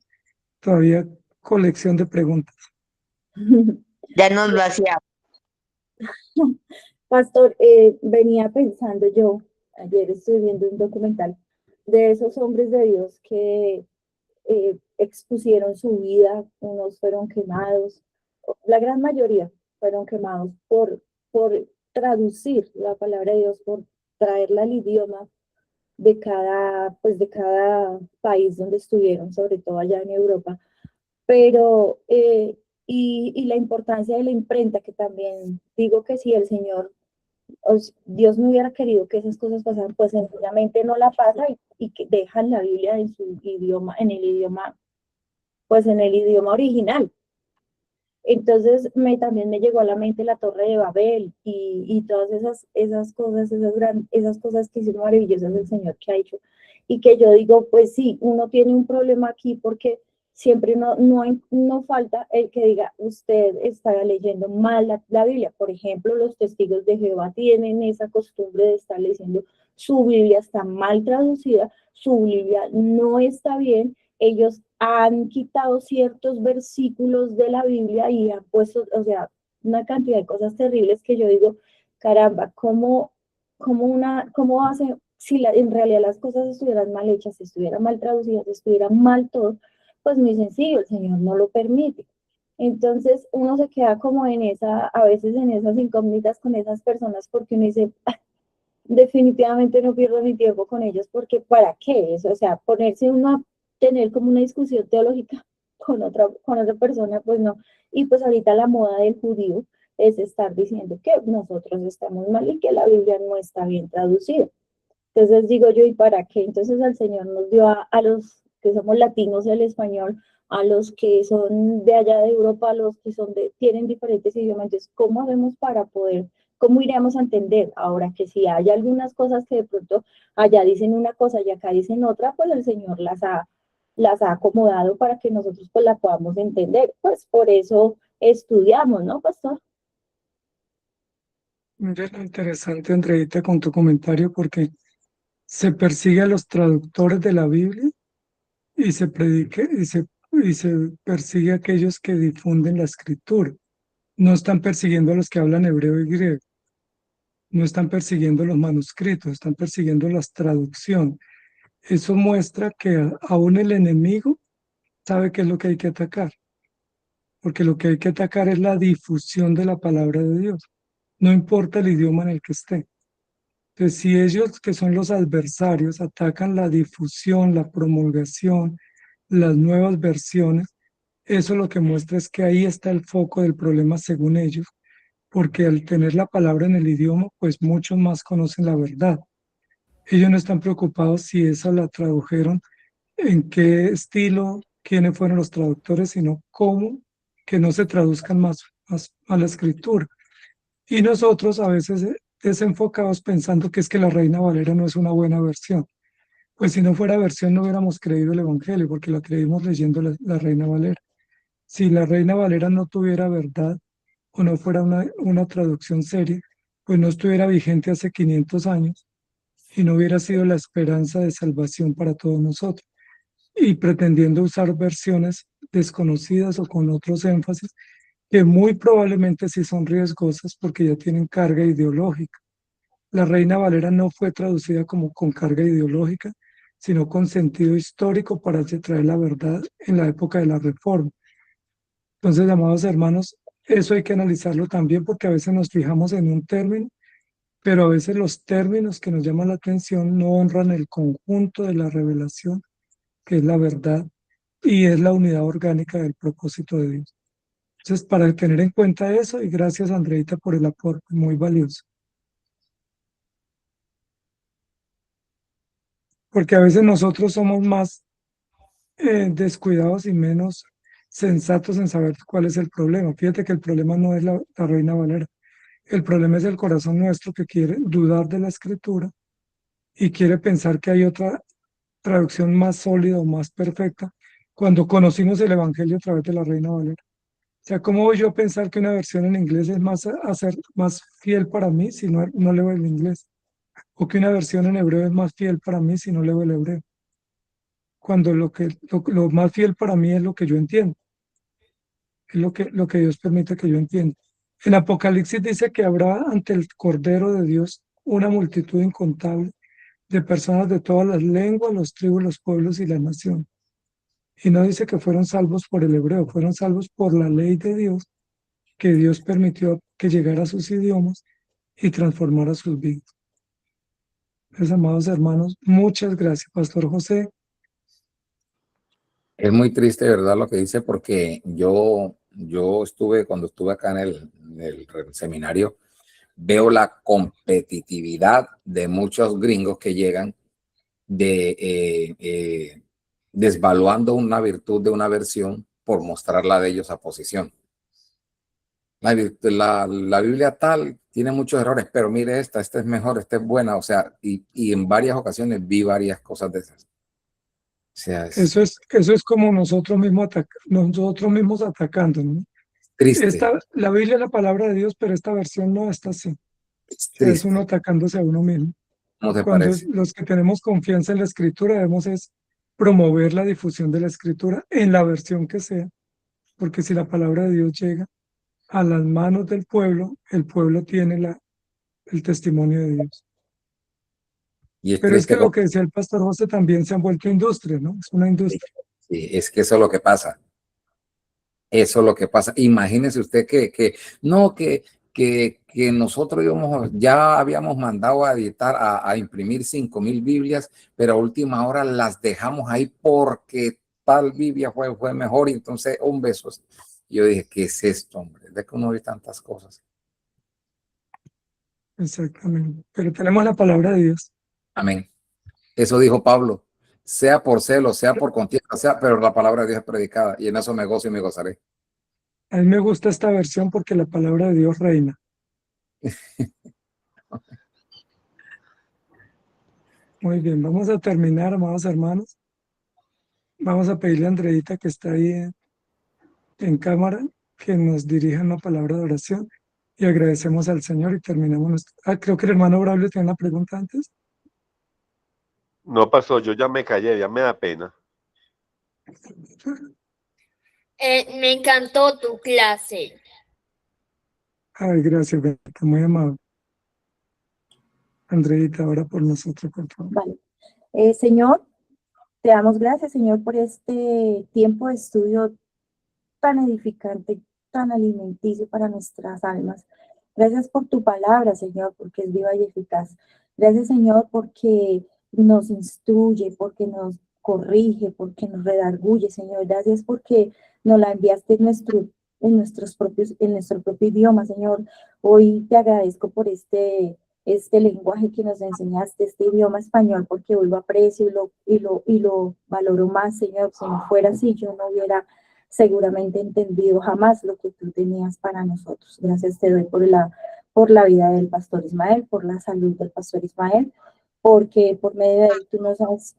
todavía colección de preguntas. Ya nos vaciamos. Pastor, venía pensando yo, ayer estuve viendo un documental de esos hombres de Dios que expusieron su vida, unos fueron quemados, la gran mayoría fueron quemados por traducir la palabra de Dios, por traerla al idioma pues de cada país donde estuvieron, sobre todo allá en Europa. Pero, y la importancia de la imprenta, que también digo que si el Señor, Dios no hubiera querido que esas cosas pasaran, pues sencillamente no la pasa y que dejan la Biblia en su idioma, pues en el idioma original. Entonces también me llegó a la mente la Torre de Babel y todas esas cosas, esas cosas que hicieron maravillosas el Señor que ha hecho. Y que yo digo, pues sí, uno tiene un problema aquí porque siempre no falta el que diga, usted está leyendo mal la Biblia. Por ejemplo, los testigos de Jehová tienen esa costumbre de estar leyendo, su Biblia está mal traducida, su Biblia no está bien, ellos han quitado ciertos versículos de la Biblia y han puesto, o sea, una cantidad de cosas terribles que yo digo, caramba, ¿cómo hace, si en realidad las cosas estuvieran mal hechas, estuvieran mal traducidas, estuvieran mal todo, pues muy sencillo, el Señor no lo permite. Entonces uno se queda como a veces en esas incógnitas con esas personas porque uno dice, definitivamente no pierdo mi tiempo con ellos porque ¿para qué eso? O sea, ponerse uno a tener como una discusión teológica con otra persona, pues no. Y pues ahorita la moda del judío es estar diciendo que nosotros estamos mal y que la Biblia no está bien traducida. Entonces digo yo, ¿y para qué? Entonces el Señor nos dio a los que somos latinos el español, a los que son de allá de Europa, a los que tienen diferentes idiomas. Entonces, ¿cómo hacemos para poder, cómo iremos a entender? Ahora que si hay algunas cosas que de pronto allá dicen una cosa y acá dicen otra, pues el Señor las ha acomodado para que nosotros pues la podamos entender. Pues por eso estudiamos, ¿no, pastor? Mira lo interesante, Andreita, con tu comentario, porque se persigue a los traductores de la Biblia y se predique y se persigue a aquellos que difunden la escritura. No están persiguiendo a los que hablan hebreo y griego, no están persiguiendo los manuscritos, están persiguiendo las traducciones. Eso muestra que aún el enemigo sabe qué es lo que hay que atacar, porque lo que hay que atacar es la difusión de la palabra de Dios, no importa el idioma en el que esté. Entonces, si ellos, que son los adversarios, atacan la difusión, la promulgación, las nuevas versiones, eso lo que muestra es que ahí está el foco del problema según ellos, porque al tener la palabra en el idioma, pues muchos más conocen la verdad. Ellos no están preocupados si esa la tradujeron, en qué estilo, quiénes fueron los traductores, sino cómo que no se traduzcan más a la escritura. Y nosotros a veces desenfocados pensando que es que la Reina Valera no es una buena versión. Pues si no fuera versión no hubiéramos creído el Evangelio, porque la creímos leyendo la Reina Valera. Si la Reina Valera no tuviera verdad o no fuera una traducción seria, pues no estuviera vigente hace 500 años y no hubiera sido la esperanza de salvación para todos nosotros. Y pretendiendo usar versiones desconocidas o con otros énfasis, que muy probablemente sí son riesgosas porque ya tienen carga ideológica. La Reina Valera no fue traducida como con carga ideológica, sino con sentido histórico para traer la verdad en la época de la Reforma. Entonces, amados hermanos, eso hay que analizarlo también porque a veces nos fijamos en un término, pero a veces los términos que nos llaman la atención no honran el conjunto de la revelación, que es la verdad y es la unidad orgánica del propósito de Dios. Entonces, para tener en cuenta eso, y gracias, Andreita, por el aporte, muy valioso. Porque a veces nosotros somos más descuidados y menos sensatos en saber cuál es el problema. Fíjate que el problema no es la Reina Valera. El problema es el corazón nuestro que quiere dudar de la escritura y quiere pensar que hay otra traducción más sólida o más perfecta cuando conocimos el Evangelio a través de la Reina Valera. sea, ¿cómo voy yo a pensar que una versión en inglés es más fiel para mí si no leo el inglés? O que una versión en hebreo es más fiel para mí si no leo el hebreo. Cuando lo más fiel para mí es lo que yo entiendo. Es lo que Dios permite que yo entienda. En Apocalipsis dice que habrá ante el Cordero de Dios una multitud incontable de personas de todas las lenguas, los tribus, los pueblos y las naciones. Y no dice que fueron salvos por el hebreo, fueron salvos por la ley de Dios, que Dios permitió que llegara a sus idiomas y transformara sus vidas. Pues, amados hermanos, muchas gracias, Pastor José. Es muy triste, ¿verdad? Lo que dice, porque yo cuando estuve acá en el seminario, veo la competitividad de muchos gringos que llegan desvaluando una virtud de una versión por mostrarla de ellos a posición. La Biblia tal tiene muchos errores, pero mire esta es mejor, esta es buena, o sea, y en varias ocasiones vi varias cosas de esas. O sea, Eso es como nosotros mismos atacando, ¿no? triste, La Biblia es la palabra de Dios, pero esta versión no está así. es O sea, es uno triste. atacándose a uno mismo. ¿Cómo te Cuando parece? los que tenemos confianza en la Escritura debemos es promover la difusión de la Escritura en la versión que sea, porque si la palabra de Dios llega a las manos del pueblo, el pueblo tiene el testimonio de Dios. Y es Pero es que triste. lo que decía el pastor José también se han vuelto industria, ¿no? Es una industria. Sí, es que eso es lo que pasa. Eso es lo que pasa. Imagínese usted que nosotros ya habíamos mandado a editar, a imprimir 5,000 Biblias, pero a última hora las dejamos ahí porque tal Biblia fue mejor. Y entonces, un beso. Yo dije, ¿qué es esto, hombre? De que uno ve tantas cosas. Exactamente. Pero tenemos la palabra de Dios. Amén. Eso dijo Pablo. Sea por celo, sea por contienda, pero la palabra de Dios es predicada. Y en eso me gozo y me gozaré. A mí me gusta esta versión porque la palabra de Dios reina. Muy bien, vamos a terminar, amados hermanos. Vamos a pedirle a Andreita, que está ahí en cámara, que nos dirija una palabra de oración y agradecemos al Señor y terminamos. Creo que el hermano Braulio tiene una pregunta antes. No pasó, yo ya me callé, ya me da pena. Me encantó tu clase. Ay, gracias, Beto, muy amable. Andreita, ahora por nosotros, por favor. Vale. Señor, te damos gracias, Señor, por este tiempo de estudio tan edificante, tan alimenticio para nuestras almas. Gracias por tu palabra, Señor, porque es viva y eficaz. Gracias, Señor, porque nos instruye, porque nos corrige, porque nos redarguye, Señor. Gracias porque nos la enviaste en nuestro propio idioma, Señor. Hoy te agradezco por este lenguaje que nos enseñaste, este idioma español, porque hoy lo aprecio y lo valoro más, Señor. Si no fuera así, yo no hubiera seguramente entendido jamás lo que tú tenías para nosotros. Gracias te doy por la vida del pastor Ismael, por la salud del pastor Ismael, porque por medio de él tú nos has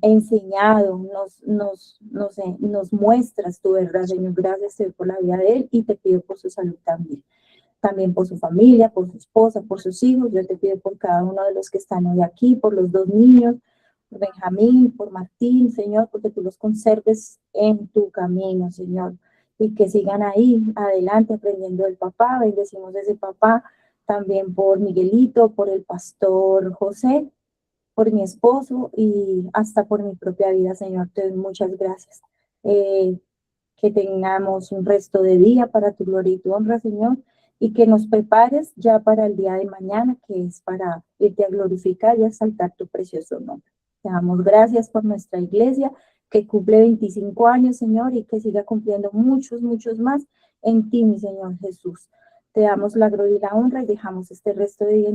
enseñado, nos muestras tu verdad, Señor. Gracias te doy por la vida de él y te pido por su salud también por su familia, por su esposa, por sus hijos. Yo te pido por cada uno de los que están hoy aquí, por los 2 niños, por Benjamín, por Martín, Señor, porque tú los conserves en tu camino, Señor, y que sigan ahí adelante aprendiendo del papá. Bendecimos a ese papá, también por Miguelito, por el pastor José, por mi esposo y hasta por mi propia vida, Señor. Te doy muchas gracias. Que tengamos un resto de día para tu gloria y tu honra, Señor, y que nos prepares ya para el día de mañana, que es para irte a glorificar y a exaltar tu precioso nombre. Te damos gracias por nuestra iglesia, que cumple 25 años, Señor, y que siga cumpliendo muchos, muchos más en ti, mi Señor Jesús. Te damos la gloria y la honra y dejamos este resto de día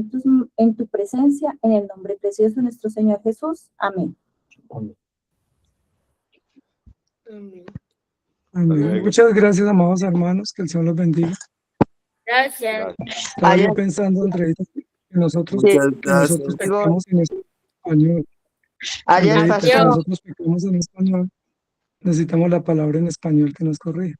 en tu presencia, en el nombre precioso de nuestro Señor Jesús. Amén. Amén. Amén. Muchas gracias, amados hermanos, que el Señor los bendiga. Gracias. Estaba yo pensando, Andreita, que nosotros pecamos en español. Andreita, que nosotros pecamos en español. Necesitamos la palabra en español que nos corrija.